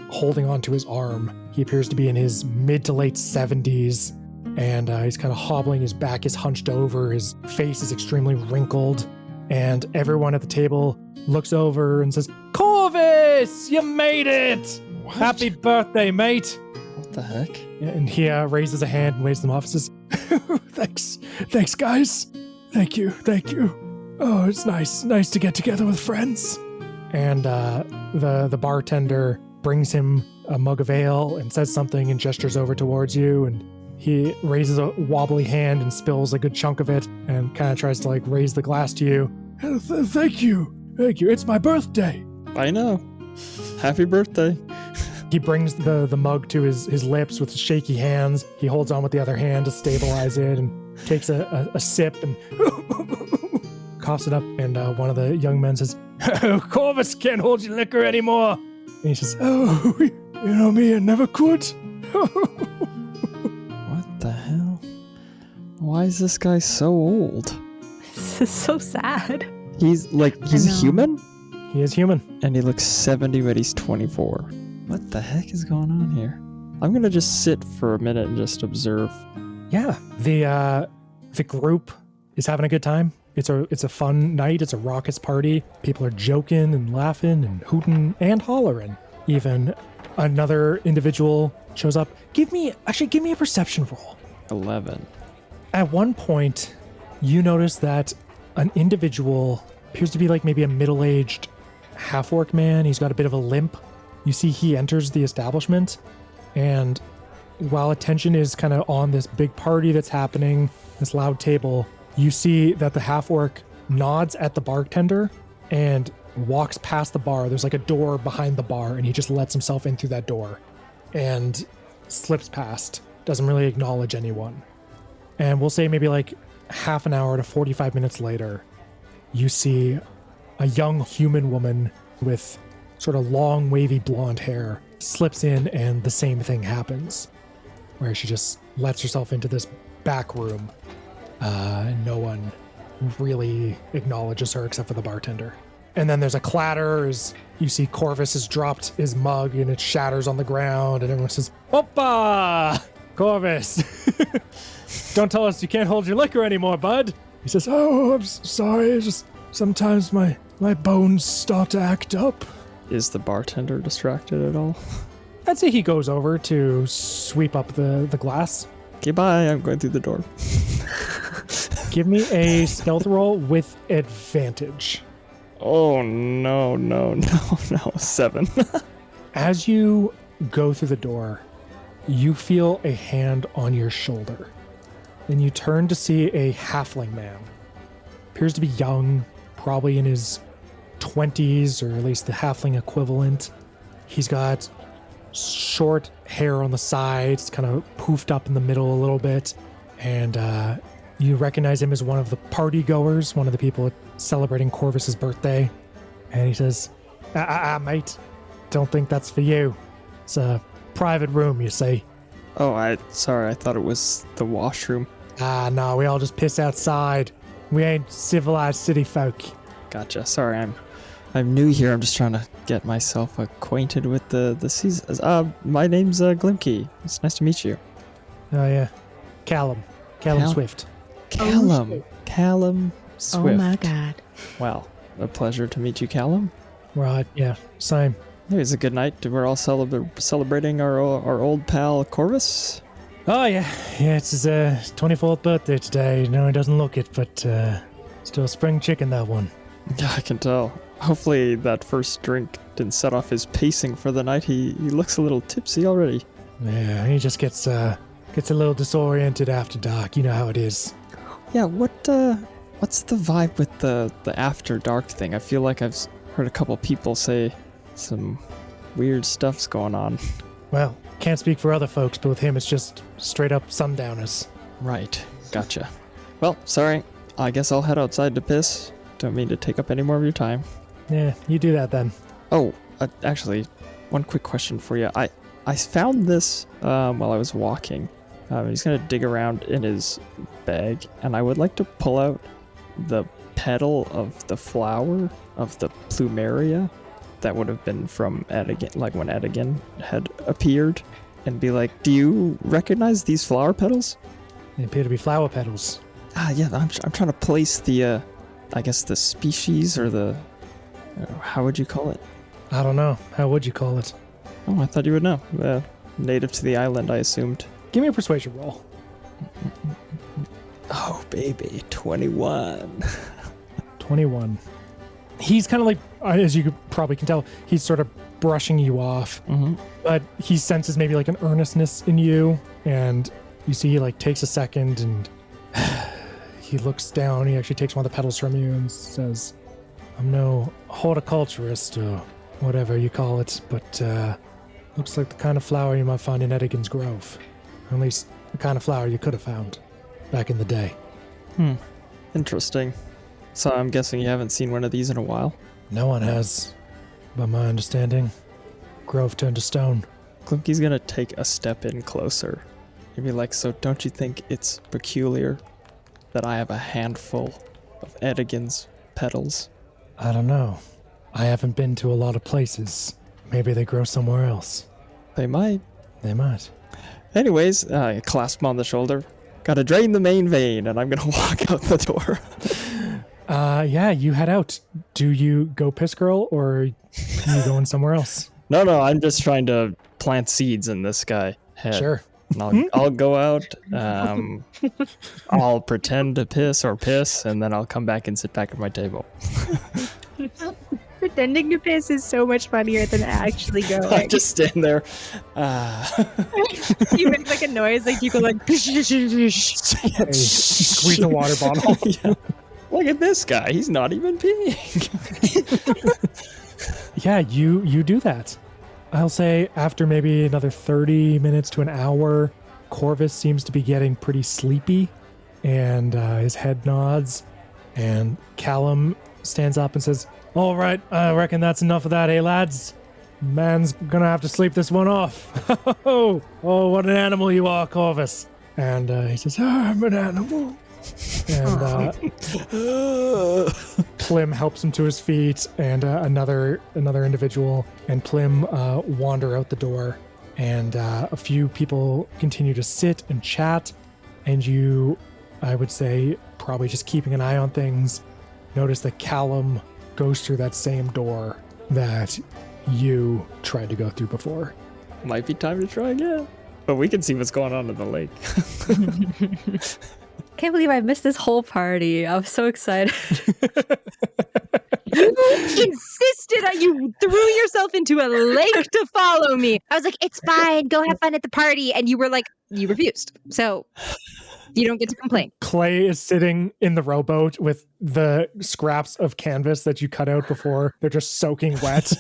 holding onto his arm. He appears to be in his mid to late 70s, and he's kind of hobbling. His back is hunched over. His face is extremely wrinkled, and everyone at the table looks over and says, "Corvus, you made it! What? Happy birthday, mate!" What the heck? And he raises a hand and waves them off and says, Thanks, guys. Thank you. Oh, it's nice to get together with friends." And the bartender brings him a mug of ale and says something and gestures over towards you, and he raises a wobbly hand and spills a good chunk of it and kind of tries to raise the glass to you. Thank you. It's my birthday." I know. Happy birthday. He brings the mug to his lips with shaky hands. He holds on with the other hand to stabilize it and takes a sip and coughs it up. And one of the young men says, "Corvus can't hold your liquor anymore." And he says, "Oh, you know me, I never could." What the hell? Why is this guy so old? This is so sad. He's know. human? He is human. And he looks 70, but he's 24. What the heck is going on here? I'm gonna just sit for a minute and just observe. Yeah, the group is having a good time. It's a fun night. It's a raucous party. People are joking and laughing and hooting and hollering. Even another individual shows up. Give me a perception roll. 11. At one point, you notice that an individual appears to be maybe a middle-aged half-orc man. He's got a bit of a limp. You see he enters the establishment, and while attention is kind of on this big party that's happening, this loud table, you see that the half-orc nods at the bartender and walks past the bar. There's a door behind the bar, and he just lets himself in through that door and slips past. Doesn't really acknowledge anyone. And we'll say maybe half an hour to 45 minutes later, you see a young human woman with sort of long, wavy blonde hair slips in, and the same thing happens. where she just lets herself into this back room. And no one really acknowledges her except for the bartender. And then there's a clatter as you see Corvus has dropped his mug and it shatters on the ground, and everyone says, "Oppa! Corvus! Don't tell us you can't hold your liquor anymore, bud." He says, "Oh, I'm sorry. Just sometimes my bones start to act up." Is the bartender distracted at all? I'd say he goes over to sweep up the glass. Okay, bye. I'm going through the door. Give me a stealth roll with advantage. Oh, no. 7. As you go through the door, you feel a hand on your shoulder. And you turn to see a halfling man. Appears to be young, probably in his 20s, or at least the halfling equivalent. He's got short hair on the sides, kind of poofed up in the middle a little bit. And you recognize him as one of the party goers, one of the people celebrating Corvus's birthday. And he says, mate, don't think that's for you. It's a private room, you see." Oh, sorry, I thought it was the washroom. No, we all just piss outside. We ain't civilized city folk. Gotcha. Sorry, I'm new here. I'm just trying to get myself acquainted with the seasons. My name's Glimki. It's nice to meet you. Oh, yeah. Callum Swift. Callum Swift. Oh my god. Well, a pleasure to meet you, Callum. Right, yeah, same. It was a good night. We're all celebrating our old pal Corvus. Oh, yeah, it's his 24th birthday today. No, he doesn't look it, but still spring chicken, that one. Yeah, I can tell. Hopefully that first drink didn't set off his pacing for the night. He looks a little tipsy already. Yeah, he just gets a little disoriented after dark. You know how it is. Yeah, what's the vibe with the after dark thing? I feel like I've heard a couple people say some weird stuff's going on. Well, can't speak for other folks, but with him it's just straight up sundowners. Right, gotcha. Well, sorry. I guess I'll head outside to piss. Don't mean to take up any more of your time. Yeah, you do that then. Oh, actually, one quick question for you. I found this while I was walking. He's gonna dig around in his bag, and I would like to pull out the petal of the flower of the plumeria that would have been from Edigan, like when Edigan had appeared, and be like, "Do you recognize these flower petals?" They appear to be flower petals. Yeah, I'm trying to place the, I guess the species or the, how would you call it? I don't know. How would you call it? Oh, I thought you would know. Native to the island, I assumed. Give me a persuasion roll. Oh, baby, 21. 21. He's kind of like, as you probably can tell, he's sort of brushing you off. Mm-hmm. But he senses maybe like an earnestness in you, and you see he like takes a second and he looks down. He actually takes one of the petals from you and says, "I'm no horticulturist or whatever you call it, but looks like the kind of flower you might find in Edigan's Grove. Or at least the kind of flower you could have found back in the day." Interesting. So I'm guessing you haven't seen one of these in a while? No one has, by my understanding. Grove turned to stone. Glimki's gonna take a step in closer. He'd be like, "So don't you think it's peculiar that I have a handful of Edigan's petals?" I don't know. I haven't been to a lot of places. Maybe they grow somewhere else. They might. They might. Anyways, I clasp him on the shoulder. Gotta drain the main vein, and I'm gonna walk out the door. Yeah, you head out. Do you go piss girl, or you going somewhere else? No, I'm just trying to plant seeds in this guy head. Sure. And I'll go out, I'll pretend to piss, and then I'll come back and sit back at my table. Pretending to piss is so much funnier than actually going. I just stand there. You make like a noise, like you go like Squeeze the water bottle. Yeah. Look at this guy. He's not even peeing. Yeah, you do that. I'll say after maybe another 30 minutes to an hour, Corvus seems to be getting pretty sleepy, and his head nods, and Callum stands up and says, "All right, I reckon that's enough of that, eh, lads? man's gonna have to sleep this one off. Oh, what an animal you are, Corvus. And he says, I'm an animal. And Plim helps him to his feet, and another individual and Plim wander out the door. And a few people continue to sit and chat, and you, I would say, probably just keeping an eye on things, notice that Callum goes through that same door that you tried to go through before. Might be time to try again. But we can see what's going on in the lake. Can't believe I missed this whole party. I was so excited. You insisted you threw yourself into a lake to follow me. I was like, it's fine. Go have fun at the party. And you were like, you refused. So you don't get to complain. Clay is sitting in the rowboat with the scraps of canvas that you cut out before. They're just soaking wet.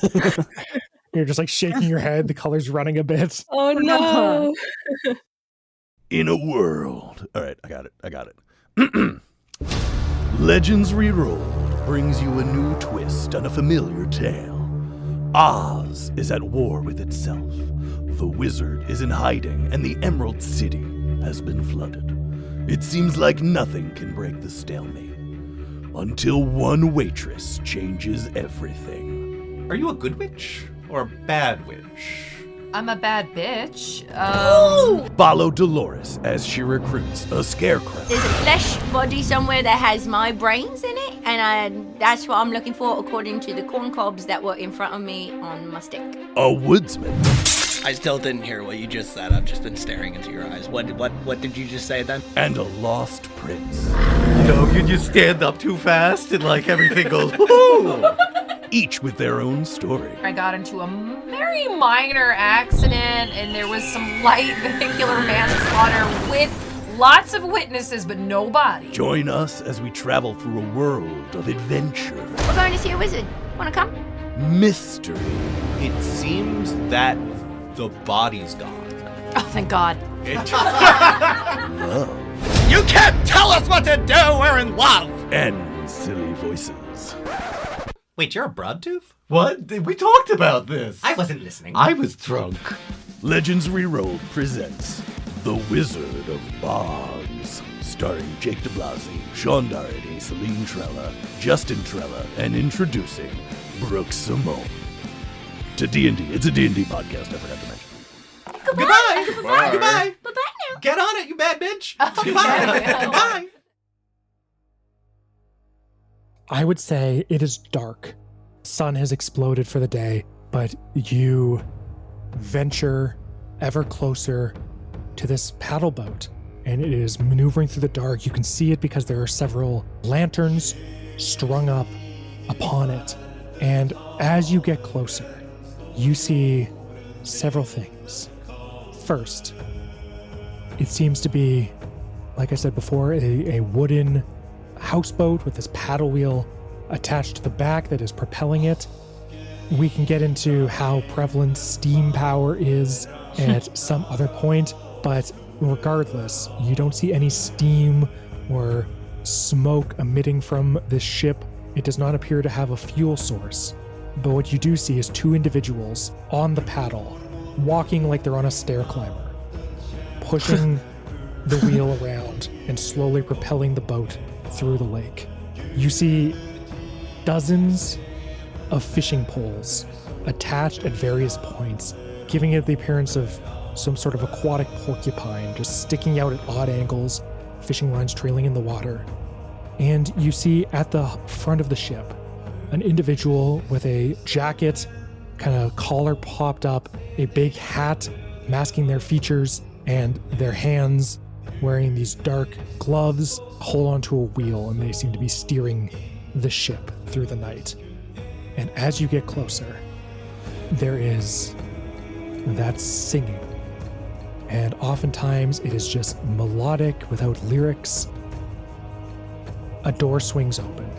You're just like shaking your head. The color's running a bit. Oh no. In a world. All right, I got it. Legends Rerolled brings you a new twist on a familiar tale. Oz is at war with itself. The wizard is in hiding, and the Emerald City has been flooded. It seems like nothing can break the stalemate. Until one waitress changes everything. Are you a good witch or a bad witch? I'm a bad bitch. Follow Dolores as she recruits a scarecrow. There's a flesh body somewhere that has my brains in it, and that's what I'm looking for according to the corn cobs that were in front of me on my stick. A woodsman. I still didn't hear what you just said. I've just been staring into your eyes. What did you just say then? And a lost prince. You know, you just stand up too fast and like everything goes, woo! Each with their own story. I got into a very minor accident, and there was some light vehicular manslaughter with lots of witnesses, but no body. Join us as we travel through a world of adventure. We're going to see a wizard. Wanna come? Mystery. It seems that the body's gone. Oh, thank God. Love. You can't tell us what to do! We're in love! And silly voices. Wait, you're a broadtooth? What? We talked about this. I wasn't listening. I was drunk. Legends Rerolled presents The Wizard of Boggs, starring Jake DeBlasi, Sean Doherty, Celine Trella, Justin Trella, and introducing Brooke Simone. To D&D. It's a D&D podcast, I forgot to mention. Goodbye! Goodbye. Goodbye! Bye-bye now. Get on it, you bad bitch! Oh, Goodbye! yeah. Goodbye! I would say it is dark. Sun has exploded for the day, but you venture ever closer to this paddle boat, and it is maneuvering through the dark. You can see it because there are several lanterns strung up upon it. And as you get closer, you see several things. First, it seems to be, like I said before, a wooden houseboat with this paddle wheel attached to the back that is propelling it. We can get into how prevalent steam power is at some other point, but regardless, you don't see any steam or smoke emitting from this ship. It does not appear to have a fuel source. But what you do see is two individuals on the paddle, walking like they're on a stair climber, pushing the wheel around and slowly propelling the boat through the lake. You see dozens of fishing poles attached at various points, giving it the appearance of some sort of aquatic porcupine just sticking out at odd angles, fishing lines trailing in the water. And you see at the front of the ship an individual with a jacket, kind of collar popped up, a big hat masking their features, and their hands wearing these dark gloves hold onto a wheel, and they seem to be steering the ship through the night. And as you get closer, there is that singing. And oftentimes it is just melodic without lyrics. A door swings open,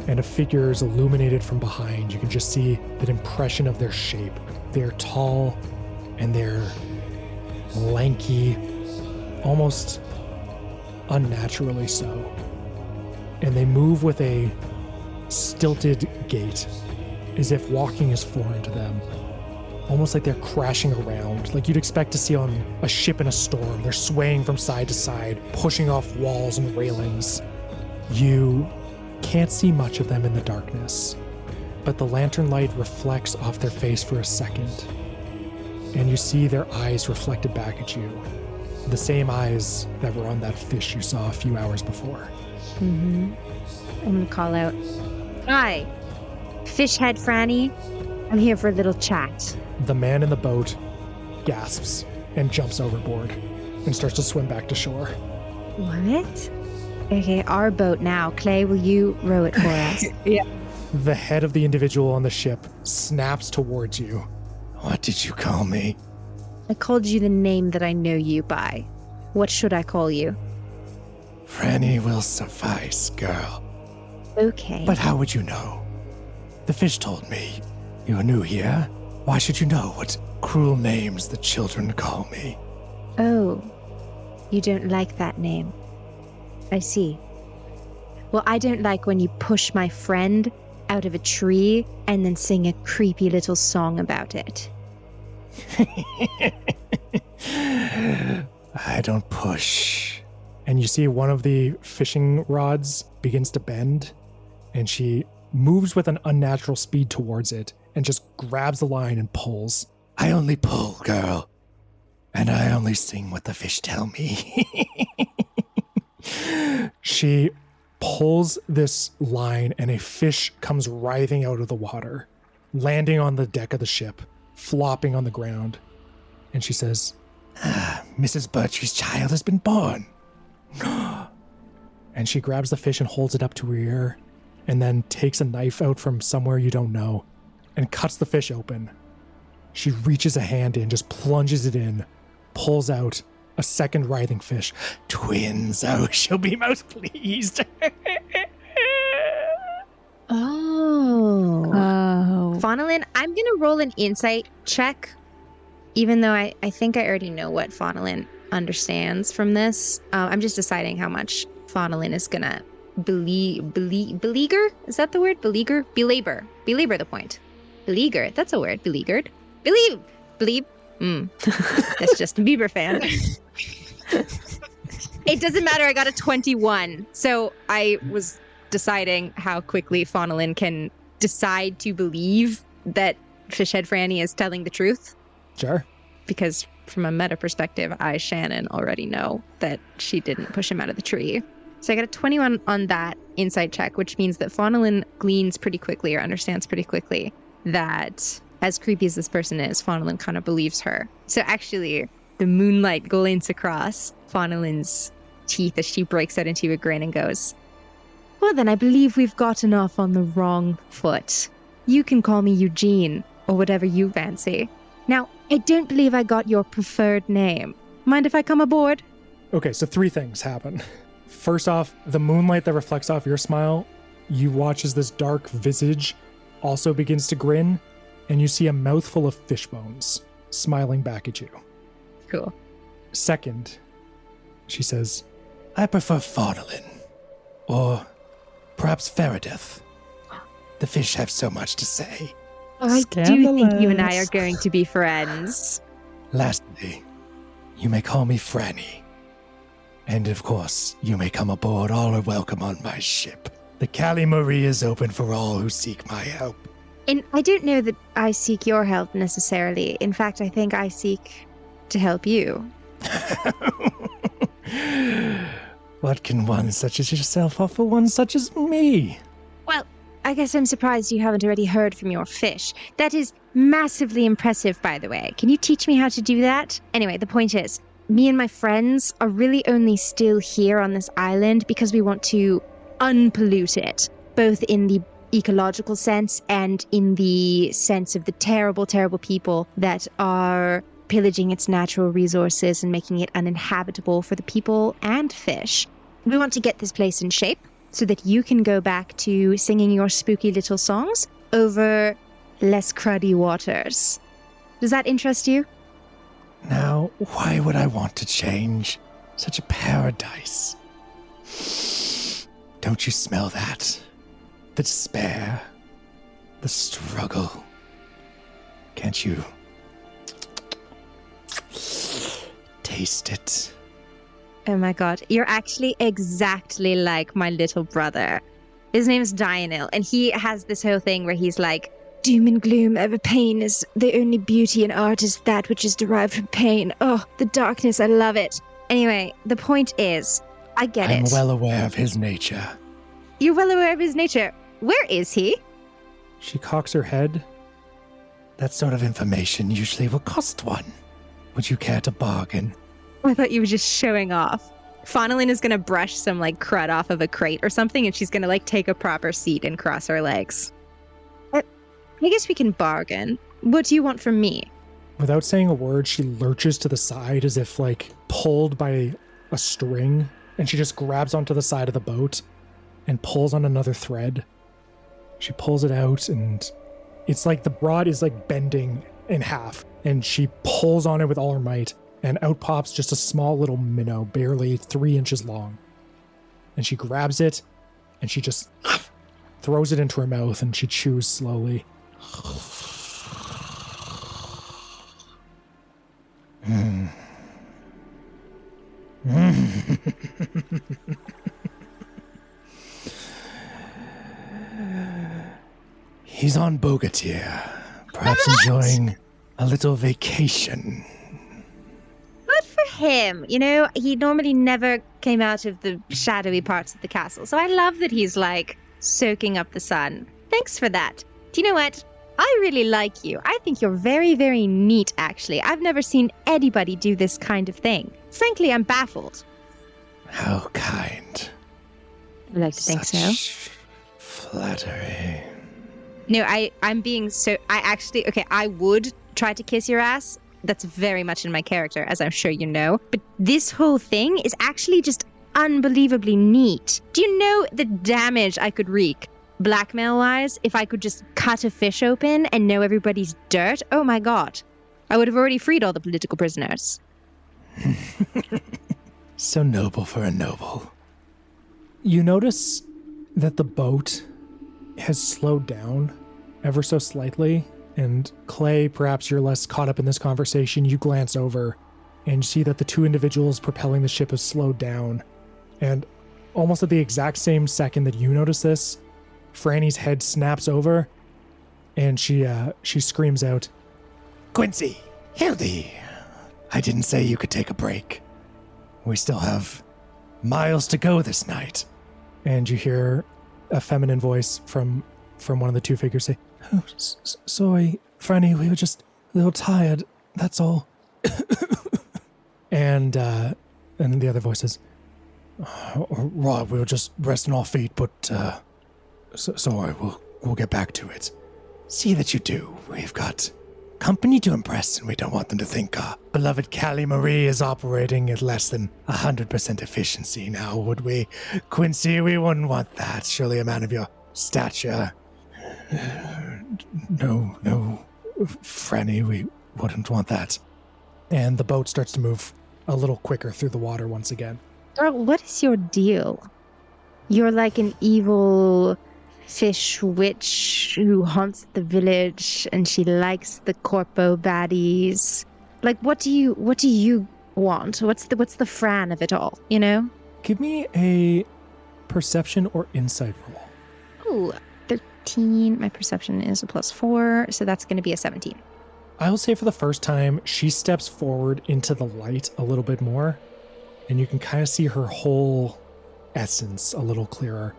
and a figure is illuminated from behind. You can just see that impression of their shape. They're tall, and they're lanky, almost unnaturally so. And they move with a stilted gait, as if walking is foreign to them. almost like they're crashing around, like you'd expect to see on a ship in a storm. They're swaying from side to side, pushing off walls and railings. You can't see much of them in the darkness, but the lantern light reflects off their face for a second, and you see their eyes reflected back at you. The same eyes that were on that fish you saw a few hours before. I'm gonna call out, "Hi, fish head Franny. I'm here for a little chat." The man in the boat gasps and jumps overboard and starts to swim back to shore. What? Okay, our boat now. Clay, will you row it for us? Yeah. The head of the individual on the ship snaps towards you. What did you call me? I called you the name that I know you by. What should I call you? Franny will suffice, girl. Okay. But how would you know? The fish told me. You're new here. Why should you know what cruel names the children call me? Oh, you don't like that name. I see. Well, I don't like when you push my friend out of a tree and then sing a creepy little song about it. I don't push. And you see one of the fishing rods begins to bend, and she moves with an unnatural speed towards it and just grabs the line and pulls. I only pull, girl. And I only sing what the fish tell me. She pulls this line, and a fish comes writhing out of the water, landing on the deck of the ship, flopping on the ground. And she says, Mrs. Bertry's child has been born. And she grabs the fish and holds it up to her ear, and then takes a knife out from somewhere you don't know and cuts the fish open. She reaches a hand in, just plunges it in, pulls out a second writhing fish. Twins, oh, she'll be most pleased. Oh. Faunalyn, I'm going to roll an insight check, even though I think I already know what Faunalyn understands from this. I'm just deciding how much Faunalyn is going to beleaguer? Is that the word? Beleaguer? Belabor the point. Beleaguer, that's a word. Beleaguered. Believe. That's Justin Bieber fan. It doesn't matter. I got a 21. So I was deciding how quickly Faunalyn can decide to believe that Fishhead Franny is telling the truth. Sure. Because from a meta perspective, I, Shannon, already know that she didn't push him out of the tree. So I got a 21 on that insight check, which means that Faunalyn gleans pretty quickly or understands pretty quickly that as creepy as this person is, Faunalyn kind of believes her. So actually, the moonlight glints across Faunalyn's teeth as she breaks out into a grin and goes, "Well then, I believe we've gotten off on the wrong foot. You can call me Eugene, or whatever you fancy. Now, I don't believe I got your preferred name. Mind if I come aboard?" Okay, so 3 things happen. First off, the moonlight that reflects off your smile, you watch as this dark visage also begins to grin, and you see a mouthful of fish bones smiling back at you. Cool. Second, she says, I prefer Faunalyn. Or perhaps Ferideth. The fish have so much to say. I do think you and I are going to be friends. Lastly, you may call me Franny. And of course, you may come aboard. All are welcome on my ship. The Callie Marie is open for all who seek my help. And I don't know that I seek your help necessarily. In fact, I think I seek to help you. What can one such as yourself offer one such as me? Well, I guess I'm surprised you haven't already heard from your fish. That is massively impressive, by the way. Can you teach me how to do that? Anyway, the point is, me and my friends are really only still here on this island because we want to unpollute it, both in the ecological sense and in the sense of the terrible, terrible people that are pillaging its natural resources and making it uninhabitable for the people and fish. We want to get this place in shape so that you can go back to singing your spooky little songs over less cruddy waters. Does that interest you? Now, why would I want to change? Such a paradise. Don't you smell that? The despair, the struggle. Can't you taste it. Oh my god, you're actually exactly like my little brother. His name's Dionel, and he has this whole thing where he's like, doom and gloom over pain is the only beauty in art is that which is derived from pain. Oh, the darkness, I love it. Anyway, the point is, I get it. I'm well aware of his nature. You're well aware of his nature. Where is he? She cocks her head. That sort of information usually will cost one. Would you care to bargain? I thought you were just showing off. Faunalyn is going to brush some like crud off of a crate or something, and she's going to like take a proper seat and cross her legs. I guess we can bargain. What do you want from me? Without saying a word, she lurches to the side as if like pulled by a string, and she just grabs onto the side of the boat and pulls on another thread. She pulls it out, and it's like the rod is like bending in half, and she pulls on it with all her might, and out pops just a small little minnow, barely 3 inches long. And she grabs it, and she just throws it into her mouth, and she chews slowly. He's on Bogatyr, perhaps enjoying a little vacation. Good for him. You know, he normally never came out of the shadowy parts of the castle, so I love that he's like soaking up the sun. Thanks for that. Do you know what? I really like you. I think you're very, very neat, actually. I've never seen anybody do this kind of thing. Frankly, I'm baffled. How kind. I like to think so. Flattery. No, I'm being so... I would try to kiss your ass. That's very much in my character, as I'm sure you know. But this whole thing is actually just unbelievably neat. Do you know the damage I could wreak, blackmail-wise, if I could just cut a fish open and know everybody's dirt? Oh my god. I would have already freed all the political prisoners. So noble for a noble. You notice that the boat has slowed down ever so slightly, and Clay, perhaps you're less caught up in this conversation, you glance over and you see that the two individuals propelling the ship have slowed down. And almost at the exact same second that you notice this, Franny's head snaps over and she screams out, Quincy, Hildy, I didn't say you could take a break. We still have miles to go this night. And you hear a feminine voice from one of the two figures say, oh, sorry, Franny, we were just a little tired, that's all. and the other voice says, right, we were just resting our feet, but sorry, we'll get back to it. See that you do. We've got company to impress, and we don't want them to think our beloved Callie Marie is operating at less than 100% efficiency now, would we? Quincy, we wouldn't want that. Surely a man of your stature. No, Franny, we wouldn't want that. And the boat starts to move a little quicker through the water once again. Girl, what is your deal? You're like an evil fish witch who haunts the village, and she likes the corpo baddies. Like, what do you want? What's the Fran of it all, you know? Give me a perception or insight roll. Ooh, 13. My perception is a +4, so that's going to be a 17. I will say for the first time, she steps forward into the light a little bit more, and you can kind of see her whole essence a little clearer.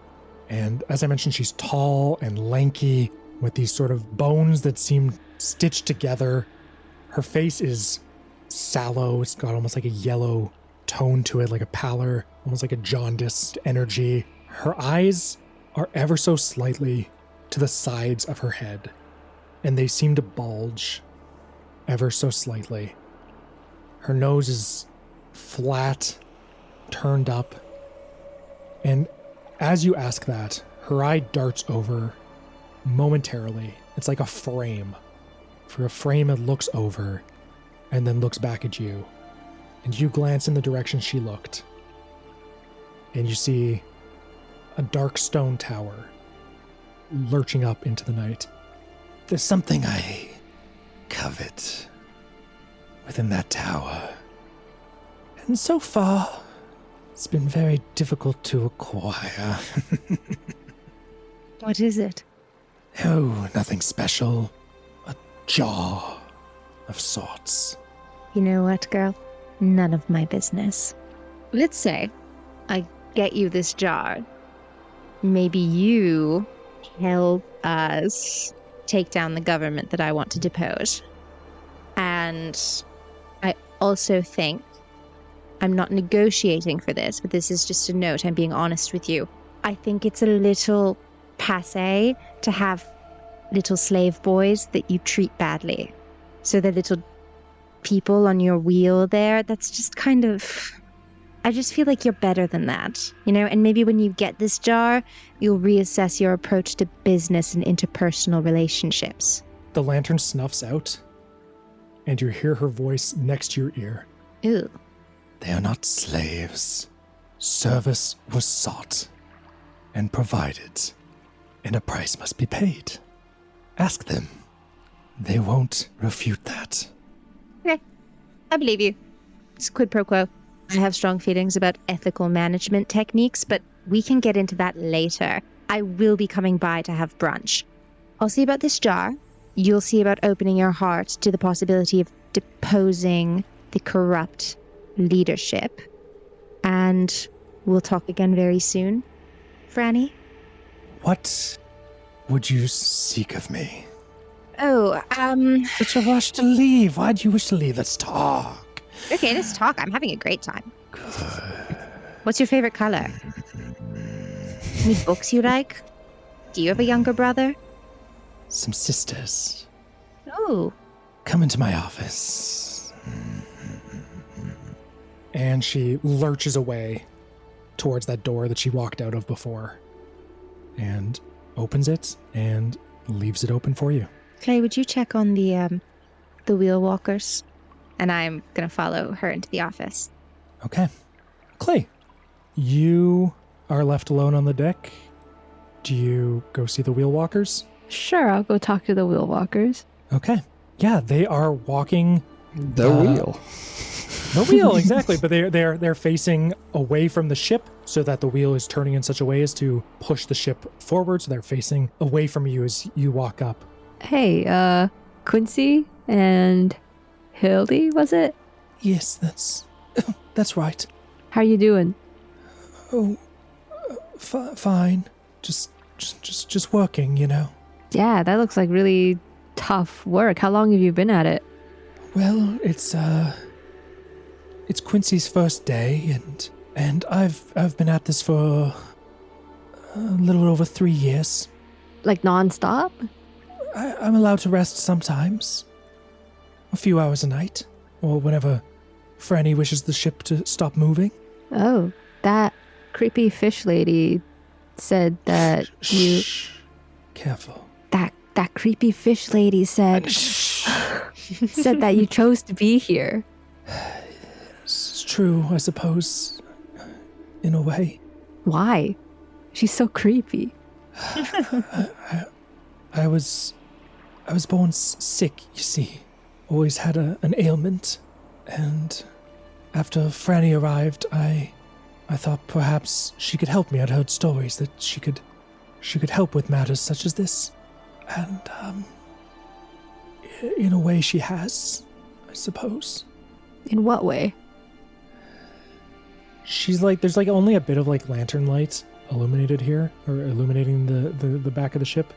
And as I mentioned, she's tall and lanky with these sort of bones that seem stitched together. Her face is sallow. It's got almost like a yellow tone to it, like a pallor, almost like a jaundiced energy. Her eyes are ever so slightly to the sides of her head, and they seem to bulge ever so slightly. Her nose is flat, turned up, and as you ask that, her eye darts over momentarily. It's like a frame. For a frame, it looks over and then looks back at you. And you glance in the direction she looked. And you see a dark stone tower lurching up into the night. There's something I covet within that tower. And so far, it's been very difficult to acquire. What is it? Oh, nothing special. A jar of sorts. You know what, girl? None of my business. Let's say I get you this jar. Maybe you help us take down the government that I want to depose. And I also think, I'm not negotiating for this, but this is just a note, I'm being honest with you. I think it's a little passé to have little slave boys that you treat badly. So the little people on your wheel there, that's just kind of... I just feel like you're better than that, you know? And maybe when you get this jar, you'll reassess your approach to business and interpersonal relationships. The lantern snuffs out, and you hear her voice next to your ear. Ew. They are not slaves. Service was sought and provided, and a price must be paid. Ask them. They won't refute that. Okay, I believe you. It's quid pro quo. I have strong feelings about ethical management techniques, but we can get into that later. I will be coming by to have brunch. I'll see about this jar. You'll see about opening your heart to the possibility of deposing the corrupt leadership. And we'll talk again very soon. Franny? What would you seek of me? Oh, Such a rush to leave. Why do you wish to leave? Let's talk. Okay, let's talk. I'm having a great time. What's your favorite color? Any books you like? Do you have a younger brother? Some sisters. Oh. Come into my office. And she lurches away towards that door that she walked out of before. And opens it and leaves it open for you. Clay, would you check on the wheel walkers? And I'm going to follow her into the office. Okay. Clay, you are left alone on the deck. Do you go see the wheel walkers? Sure, I'll go talk to the wheel walkers. Okay. Yeah, they are walking The wheel. The wheel, exactly. But they're facing away from the ship so that the wheel is turning in such a way as to push the ship forward. So they're facing away from you as you walk up. Hey, Quincy and Hildy, was it? Yes, that's right. How you doing? Oh, fine. Just working, you know. Yeah, that looks like really tough work. How long have you been at it? Well, it's Quincy's first day, and I've been at this for a little over 3 years. Like nonstop? I'm allowed to rest sometimes. A few hours a night, or whenever Franny wishes the ship to stop moving. Oh, that creepy fish lady said that you... Shh. Careful. That creepy fish lady said... said that you chose to be here. It's true, I suppose. In a way. Why? She's so creepy. I was born sick, you see. Always had an ailment, and after Franny arrived, I thought perhaps she could help me. I'd heard stories that she could help with matters such as this, and in a way she has, I suppose. In what way? She's like, there's like only a bit of like lantern light illuminated here, or illuminating the back of the ship,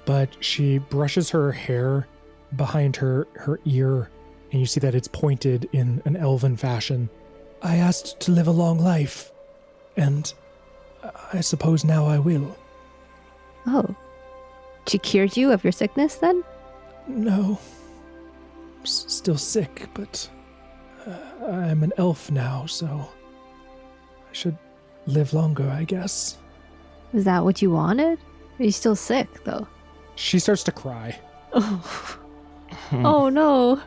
but she brushes her hair behind her ear, and you see that it's pointed in an elven fashion. I asked to live a long life, and I suppose now I will. Oh. She cured you of your sickness then? No. Still sick, but I'm an elf now, so I should live longer, I guess. Is that what you wanted? Are you still sick, though? She starts to cry. Oh. Oh no.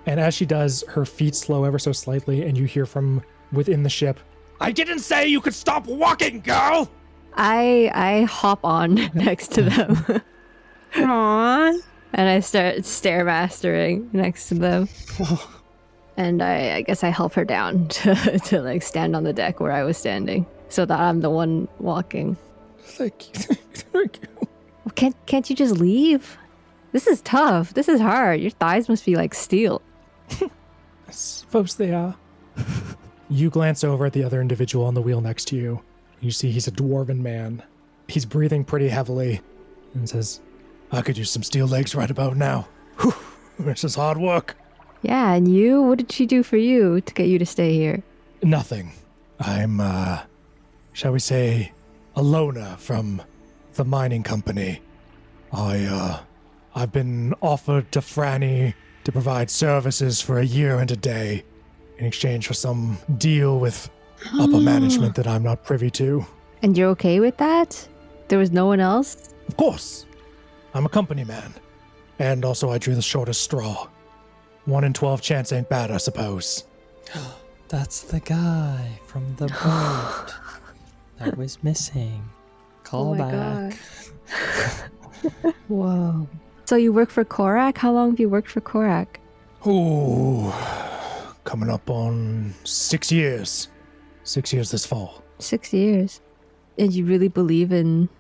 And as she does, her feet slow ever so slightly, and you hear from within the ship, I didn't say you could stop walking, girl! I hop on next to them. Aww. And I start stairmastering next to them. And I guess I help her down to like stand on the deck where I was standing, so that I'm the one walking. Thank you. Thank you. Well, can't you just leave? This is tough. This is hard. Your thighs must be like steel. I suppose they are. You glance over at the other individual on the wheel next to you. You see he's a dwarven man. He's breathing pretty heavily and says, I could use some steel legs right about now. Whew, this is hard work. Yeah, and you? What did she do for you to get you to stay here? Nothing. I'm, shall we say, a loner from the mining company. I've been offered to Franny to provide services for a year and a day in exchange for some deal with upper management that I'm not privy to. And you're okay with that? There was no one else? Of course. I'm a company man. And also I drew the shortest straw. 1 in 12 chance ain't bad, I suppose. That's the guy from the boat that was missing. Call back. Whoa. So you work for Korak? How long have you worked for Korak? Ooh, coming up on 6 years. 6 years this fall. 6 years. And you really believe in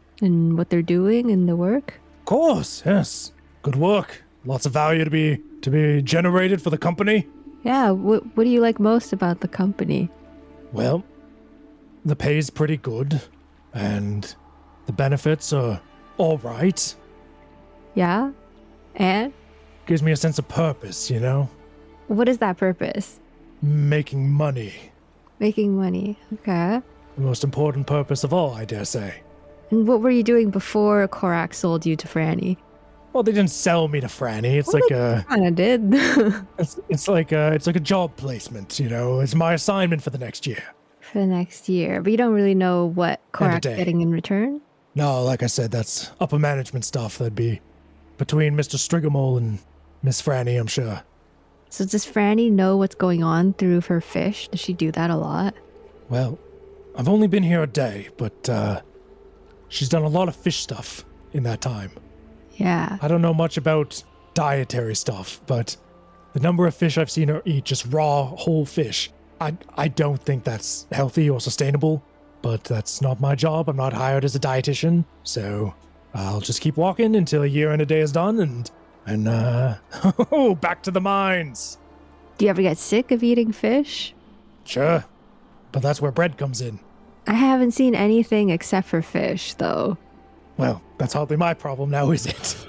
what they're doing and the work? Of course, yes. Good work. Lots of value to be generated for the company. Yeah, what do you like most about the company? Well, the pay's pretty good, and the benefits are all right. Yeah? And? Gives me a sense of purpose, you know? What is that purpose? Making money. Making money. Okay. The most important purpose of all, I dare say. And what were you doing before Korak sold you to Franny? Well, they didn't sell me to Franny. It's well, like a kind of did. it's like a job placement, you know. It's my assignment for the next year. For the next year, but you don't really know what Korak's getting in return. No, like I said, that's upper management stuff. That'd be between Mr. Strigamole and Miss Franny, I'm sure. So does Franny know what's going on through her fish? Does she do that a lot? Well, I've only been here a day, but she's done a lot of fish stuff in that time. Yeah. I don't know much about dietary stuff, but the number of fish I've seen her eat, just raw, whole fish, I don't think that's healthy or sustainable, but that's not my job. I'm not hired as a dietitian, so I'll just keep walking until a year and a day is done, and back to the mines. Do you ever get sick of eating fish? Sure, but that's where bread comes in. I haven't seen anything except for fish, though. Well, that's hardly my problem now, is it?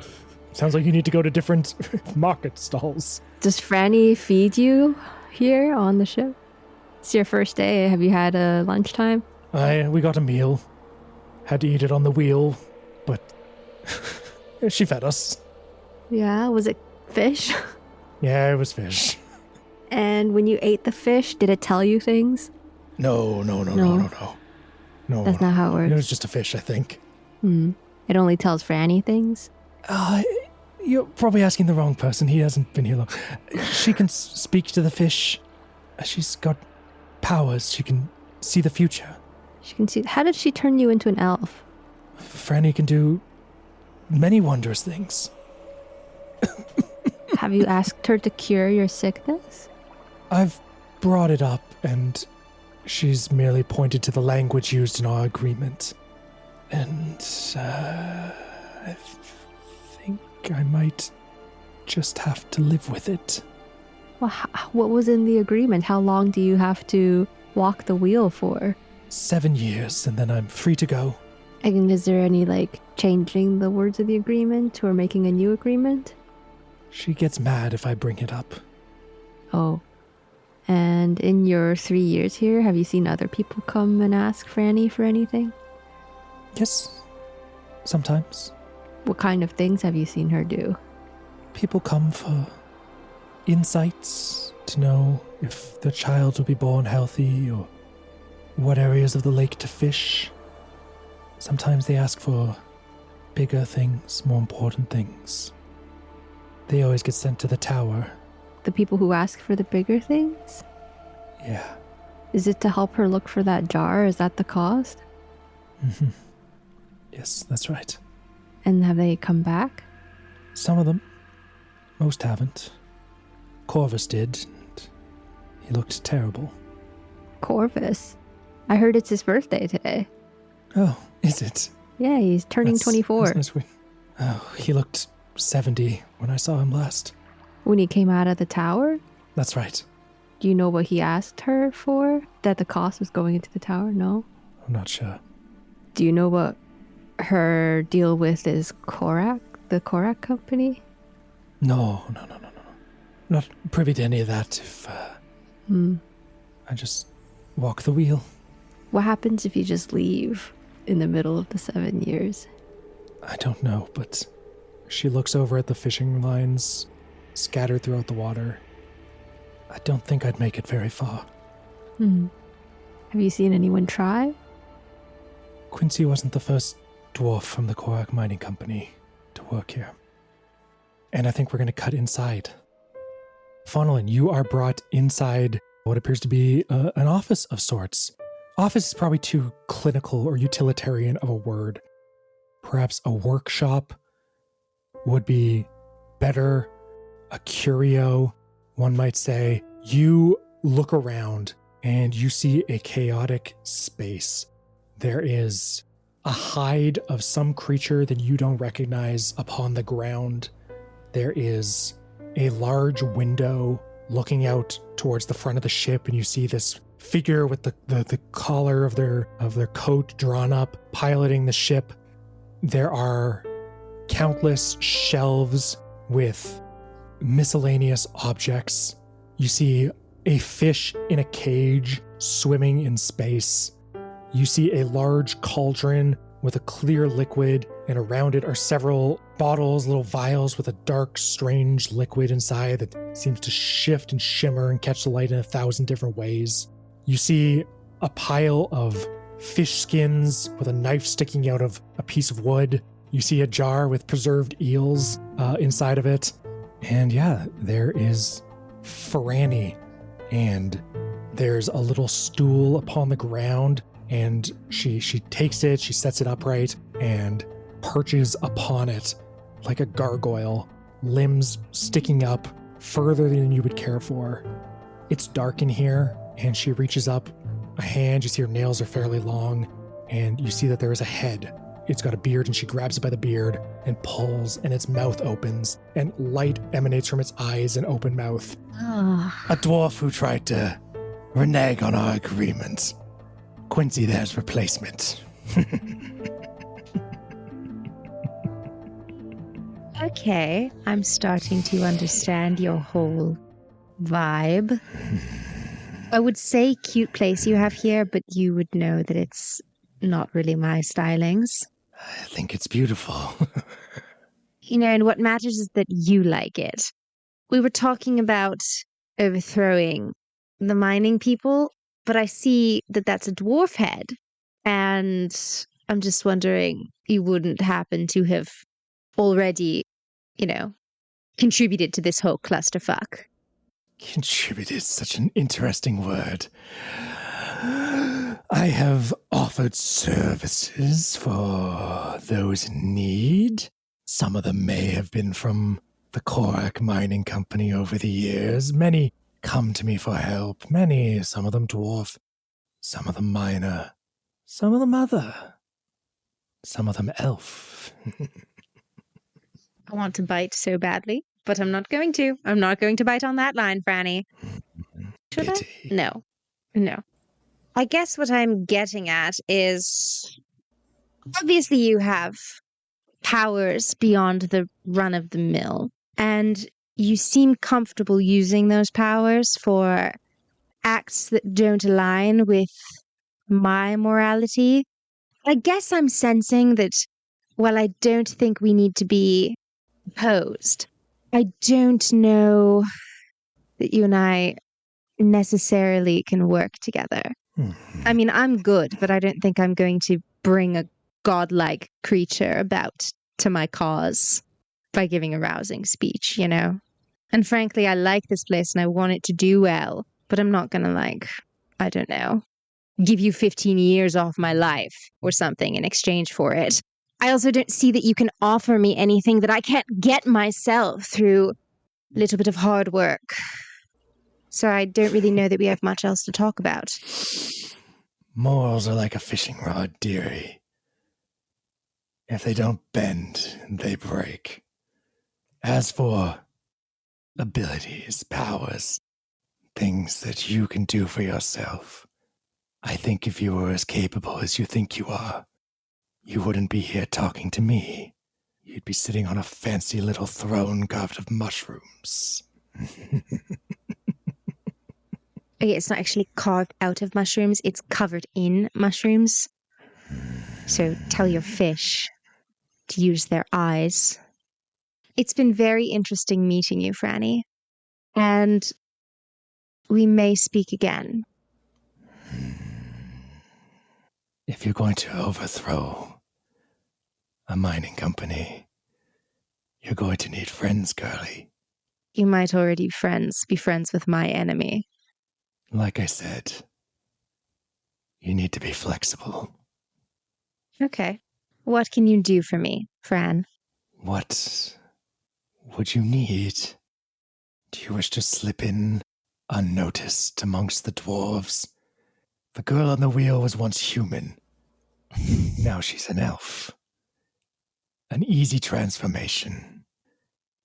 Sounds like you need to go to different market stalls. Does Franny feed you here on the ship? It's your first day. Have you had a lunchtime? We got a meal. Had to eat it on the wheel, but she fed us. Yeah, was it fish? Yeah, it was fish. And when you ate the fish, did it tell you things? No. That's not how it works. It was just a fish, I think. It only tells Franny things? You're probably asking the wrong person. He hasn't been here long. She can speak to the fish. She's got powers. She can see the future. She can see. How did she turn you into an elf? Franny can do many wondrous things. Have you asked her to cure your sickness? I've brought it up, and she's merely pointed to the language used in our agreement. And I think I might just have to live with it. Well, what was in the agreement? How long do you have to walk the wheel for? 7 years, and then I'm free to go. And is there any, changing the words of the agreement or making a new agreement? She gets mad if I bring it up. Oh. And in your 3 years here, have you seen other people come and ask Franny for anything? Yes, sometimes. What kind of things have you seen her do? People come for insights to know if their child will be born healthy or what areas of the lake to fish. Sometimes they ask for bigger things, more important things. They always get sent to the tower. The people who ask for the bigger things? Yeah. Is it to help her look for that jar? Is that the cost? Mm-hmm. Yes, that's right. And have they come back? Some of them. Most haven't. Corvus did. And He looked terrible. Corvus. I heard it's his birthday today. Oh, is it? Yeah, he's turning 24. That's nice. Oh, he looked 70 when I saw him last. When he came out of the tower? That's right. Do you know what he asked her for? That the cost was going into the tower? No? I'm not sure. Do you know what her deal with is Korak? The Korak company? No. Not privy to any of that if I just walk the wheel. What happens if you just leave in the middle of the 7 years? I don't know, but she looks over at the fishing lines scattered throughout the water. I don't think I'd make it very far. Have you seen anyone try? Quincy wasn't the first dwarf from the Korak Mining Company to work here. And I think we're going to cut inside. Faunalyn, you are brought inside what appears to be an office of sorts. Office is probably too clinical or utilitarian of a word. Perhaps a workshop would be better. A curio, one might say. You look around and you see a chaotic space. There is a hide of some creature that you don't recognize upon the ground. There is a large window looking out towards the front of the ship, and you see this figure with the collar of their coat drawn up, piloting the ship. There are countless shelves with miscellaneous objects. You see a fish in a cage swimming in space. You see a large cauldron with a clear liquid, and around it are several bottles, little vials with a dark, strange liquid inside that seems to shift and shimmer and catch the light in 1,000 different ways. You see a pile of fish skins with a knife sticking out of a piece of wood. You see a jar with preserved eels inside of it. And yeah, there is Franny, and there's a little stool upon the ground, and she takes it, she sets it upright, and perches upon it like a gargoyle, limbs sticking up further than you would care for. It's dark in here, and she reaches up a hand. You see her nails are fairly long, and you see that there is a head. It's got a beard, and she grabs it by the beard and pulls, and its mouth opens, and light emanates from its eyes and open mouth. A dwarf who tried to renege on our agreement. Quincy, there's replacement. Okay, I'm starting to understand your whole vibe. I would say cute place you have here, but you would know that it's not really my stylings. I think it's beautiful. And what matters is that you like it. We were talking about overthrowing the mining people, but I see that that's a dwarf head. And I'm just wondering, you wouldn't happen to have already, contributed to this whole clusterfuck. Contributed, such an interesting word. I have offered services for those in need. Some of them may have been from the Korak Mining Company over the years. Many come to me for help. Some of them dwarf, some of them minor, some of them other, some of them elf. I want to bite so badly, but I'm not going to. I'm not going to bite on that line, Franny. Should I? No. I guess what I'm getting at is, obviously you have powers beyond the run-of-the-mill, and you seem comfortable using those powers for acts that don't align with my morality. I guess I'm sensing that, while I don't think we need to be opposed, I don't know that you and I necessarily can work together. I mean, I'm good, but I don't think I'm going to bring a godlike creature about to my cause by giving a rousing speech, And frankly, I like this place and I want it to do well, but I'm not going to, give you 15 years off my life or something in exchange for it. I also don't see that you can offer me anything that I can't get myself through a little bit of hard work. So I don't really know that we have much else to talk about. Morals are like a fishing rod, dearie. If they don't bend, they break. As for abilities, powers, things that you can do for yourself, I think if you were as capable as you think you are, you wouldn't be here talking to me. You'd be sitting on a fancy little throne carved of mushrooms. Okay, it's not actually carved out of mushrooms, it's covered in mushrooms. So tell your fish to use their eyes. It's been very interesting meeting you, Franny. And we may speak again. If you're going to overthrow a mining company, you're going to need friends, girlie. You might already be friends with my enemy. Like I said, you need to be flexible. Okay. What can you do for me, Fran? What would you need? Do you wish to slip in unnoticed amongst the dwarves? The girl on the wheel was once human. Now she's an elf. An easy transformation.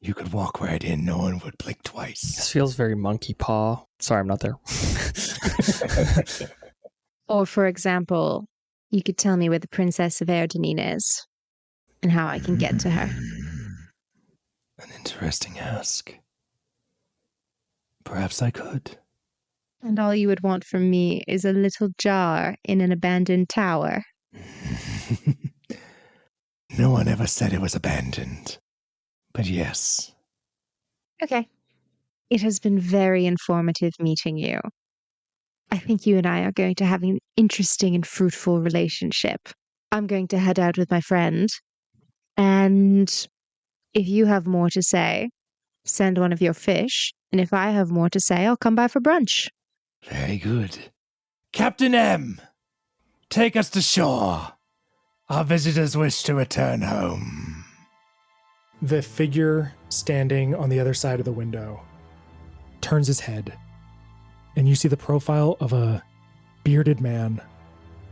You could walk right in, no one would blink twice. This feels very monkey paw. Sorry, I'm not there. Or, for example, you could tell me where the Princess of Erdenine is and how I can get to her. An interesting ask. Perhaps I could. And all you would want from me is a little jar in an abandoned tower. No one ever said it was abandoned. But yes. Okay. It has been very informative meeting you. I think you and I are going to have an interesting and fruitful relationship. I'm going to head out with my friend. And if you have more to say, send one of your fish. And if I have more to say, I'll come by for brunch. Very good. Captain M, take us to shore. Our visitors wish to return home. The figure standing on the other side of the window turns his head, and you see the profile of a bearded man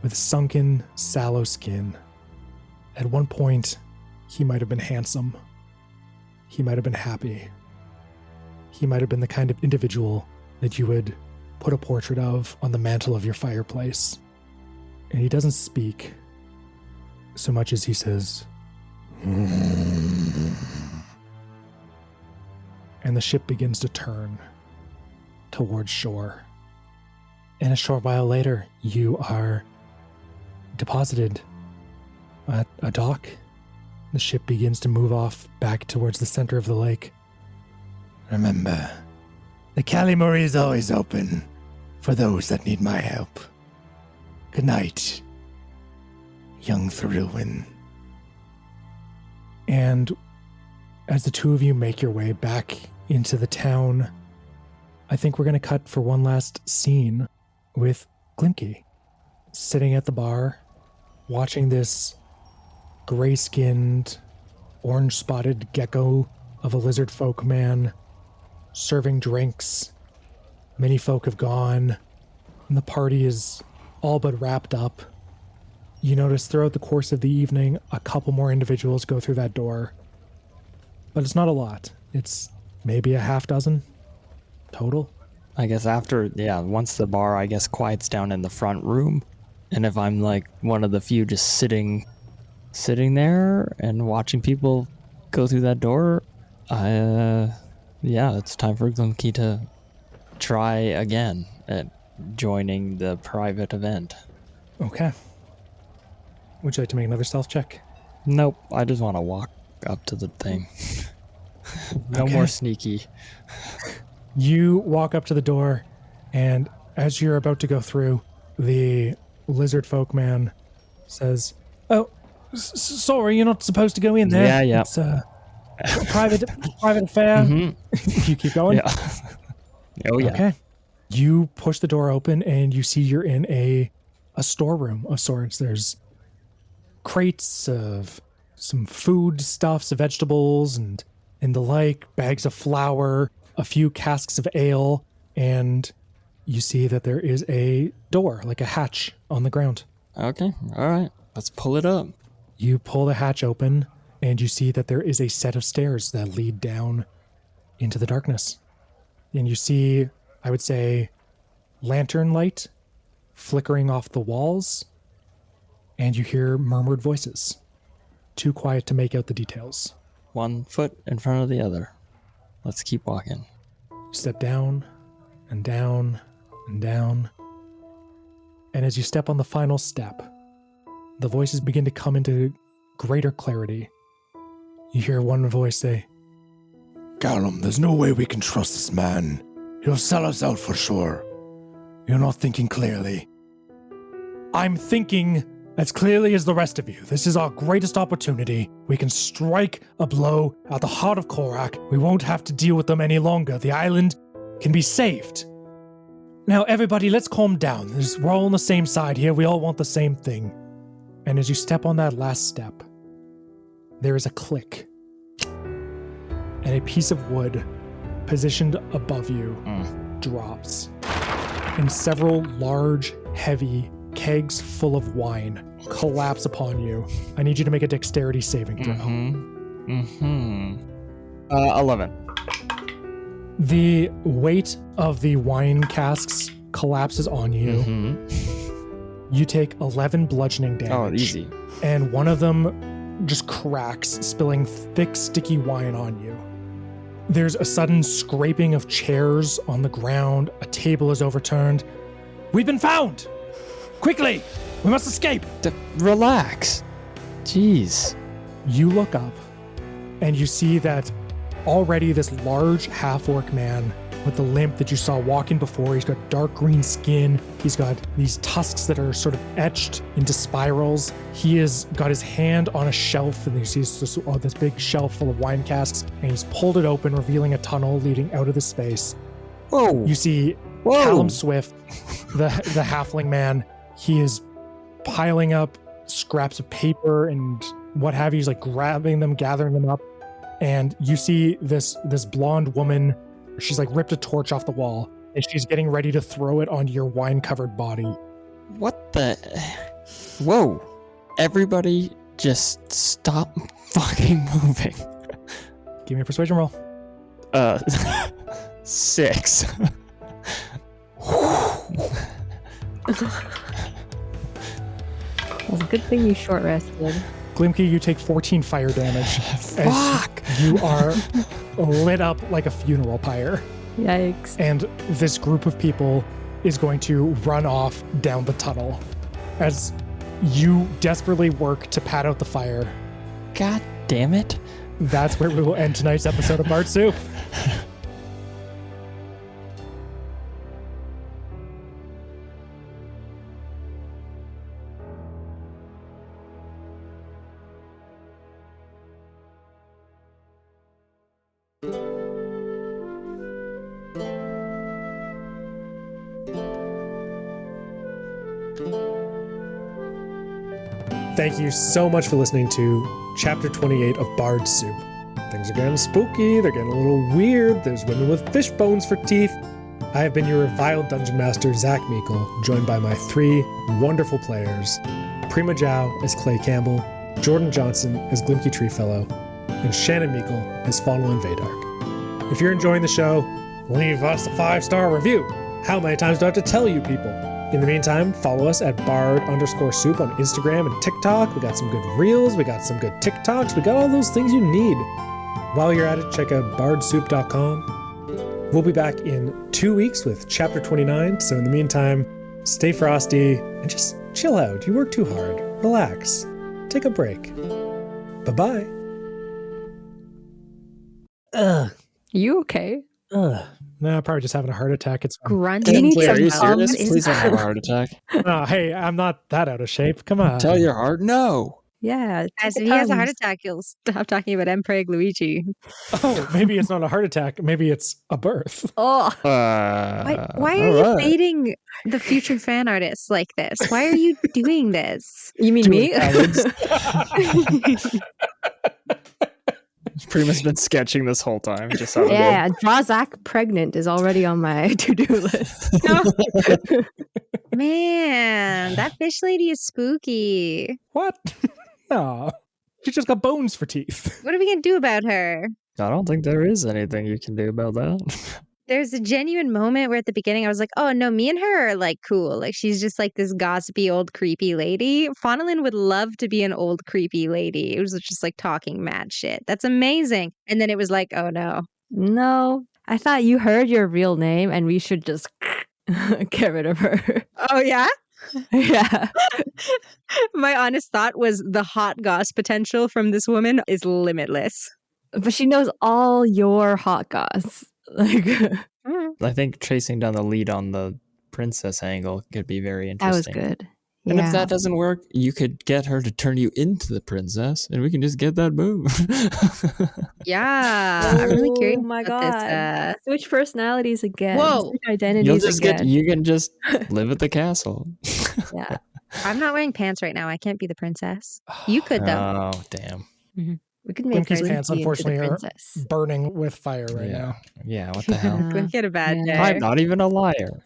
with sunken, sallow skin. At one point, he might have been handsome. He might have been happy. He might have been the kind of individual that you would put a portrait of on the mantle of your fireplace. And he doesn't speak so much as he says, and the ship begins to turn towards shore. And a short while later, you are deposited at a dock. The ship begins to move off back towards the center of the lake. Remember, the Calimari is always open for those that need my help. Good night, young Thrillwin. And as the two of you make your way back into the town, I think we're going to cut for one last scene with Glimki sitting at the bar, watching this gray-skinned, orange-spotted gecko of a lizard folk man serving drinks. Many folk have gone, and the party is all but wrapped up. You notice throughout the course of the evening, a couple more individuals go through that door. But it's not a lot. It's maybe a half dozen total. I guess once the bar, I guess, quiets down in the front room, and if I'm like one of the few just sitting there and watching people go through that door, it's time for Glimki to try again at joining the private event. Okay. Would you like to make another stealth check? Nope, I just want to walk up to the thing. No more sneaky. You walk up to the door, and as you're about to go through, the lizard folk man says, "Oh, sorry, you're not supposed to go in there. Yeah. It's a private affair." Mm-hmm. You keep going? Yeah. Oh, yeah. Okay. You push the door open, and you see you're in a storeroom of sorts. There's crates of some food stuffs, vegetables, and the like, bags of flour, a few casks of ale, and you see that there is a door, like a hatch on the ground. Okay, all right. Let's pull it up. You pull the hatch open, and you see that there is a set of stairs that lead down into the darkness. And you see, I would say, lantern light flickering off the walls, and you hear murmured voices. Too quiet to make out the details. 1 foot in front of the other. Let's keep walking. You step down and down and down. And as you step on the final step, the voices begin to come into greater clarity. You hear one voice say, Callum, there's no way we can trust this man. He'll sell us out for sure. You're not thinking clearly. I'm thinking as clearly as the rest of you. This is our greatest opportunity. We can strike a blow at the heart of Korak. We won't have to deal with them any longer. The island can be saved. Now, everybody, let's calm down. We're all on the same side here. We all want the same thing. And as you step on that last step, there is a click. And a piece of wood positioned above you drops. And several large, heavy kegs full of wine collapse upon you. I need you to make a dexterity saving throw. 11. The weight of the wine casks collapses on you. You take 11 bludgeoning damage. Oh, easy. And one of them just cracks, spilling thick, sticky wine on you. There's a sudden scraping of chairs on the ground. A table is overturned. We've been found! Quickly! We must escape! Relax. Jeez. You look up, and you see that already this large half-orc man with the limp that you saw walking before, he's got dark green skin, he's got these tusks that are sort of etched into spirals. He has got his hand on a shelf, and you see this big shelf full of wine casks, and he's pulled it open, revealing a tunnel leading out of the space. Whoa. You see Callum Swift, the halfling man. He is piling up scraps of paper and what have you. He's like grabbing them, gathering them up. And you see this blonde woman. She's like ripped a torch off the wall, and she's getting ready to throw it onto your wine-covered body. What the? Whoa. Everybody just stop fucking moving. Give me a persuasion roll. 6. It's a good thing you short rested. Glimki, you take 14 fire damage. Fuck! You are lit up like a funeral pyre. Yikes. And this group of people is going to run off down the tunnel as you desperately work to pat out the fire. God damn it. That's where we will end tonight's episode of Bard Soup. Thank you so much for listening to Chapter 28 of Bard Soup. Things are getting spooky, they're getting a little weird, there's women with fish bones for teeth. I have been your reviled dungeon master, Zach Meikle, joined by my 3 wonderful players, Prima Zhao as Clay Campbell, Jordan Johnsen as Glimki Treefellow, and Shannon Meikle as Faunalyn Vaydark. If you're enjoying the show, leave us a 5-star review. How many times do I have to tell you people? In the meantime, follow us at bard_soup on Instagram and TikTok. We got some good reels, we got some good TikToks, we got all those things you need. While you're at it, check out bardsoup.com. We'll be back in 2 weeks with Chapter 29, so in the meantime, stay frosty and just chill out. You work too hard. Relax. Take a break. Bye-bye. You okay? Nah, probably just having a heart attack. It's grunting. You need Wait, are you some serious? Please don't have a heart attack. Oh, hey, I'm not that out of shape. Come on. Tell your heart no. Yeah. Guys, if he has a heart attack, he'll stop talking about Emperor Luigi. Oh, maybe it's not a heart attack. Maybe it's a birth. Oh. Why are you baiting the future fan artists like this? Why are you doing this? You mean me? Prima's been sketching this whole time. Just how Yeah, draw Zach pregnant is already on my to-do list. Man, that fish lady is spooky. What? No. She just got bones for teeth. What are we going to do about her? I don't think there is anything you can do about that. There's a genuine moment where at the beginning I was like, oh no, me and her are like cool. Like she's just like this gossipy old creepy lady. Faunalyn would love to be an old creepy lady. It was just like talking mad shit. That's amazing. And then it was like, oh no. No, I thought you heard your real name and we should just get rid of her. Oh yeah? Yeah. My honest thought was the hot goss potential from this woman is limitless. But she knows all your hot goss. Like, I think tracing down the lead on the princess angle could be very that was interesting. good. And Yeah. if that doesn't work, you could get her to turn you into the princess, and we can just get that move. Yeah. I'm really curious. Oh my about god. this, Switch personalities again. Whoa. Switch identities You'll just again. you can just live at the castle. Yeah. I'm not wearing pants right now. I can't be the princess. You could though. Oh, damn. We could make Glimki's her pants, into the unfortunately, are princess. burning with fire right Yeah. now. Yeah, what the hell? Glimki had a bad Yeah. day. I'm not even a liar.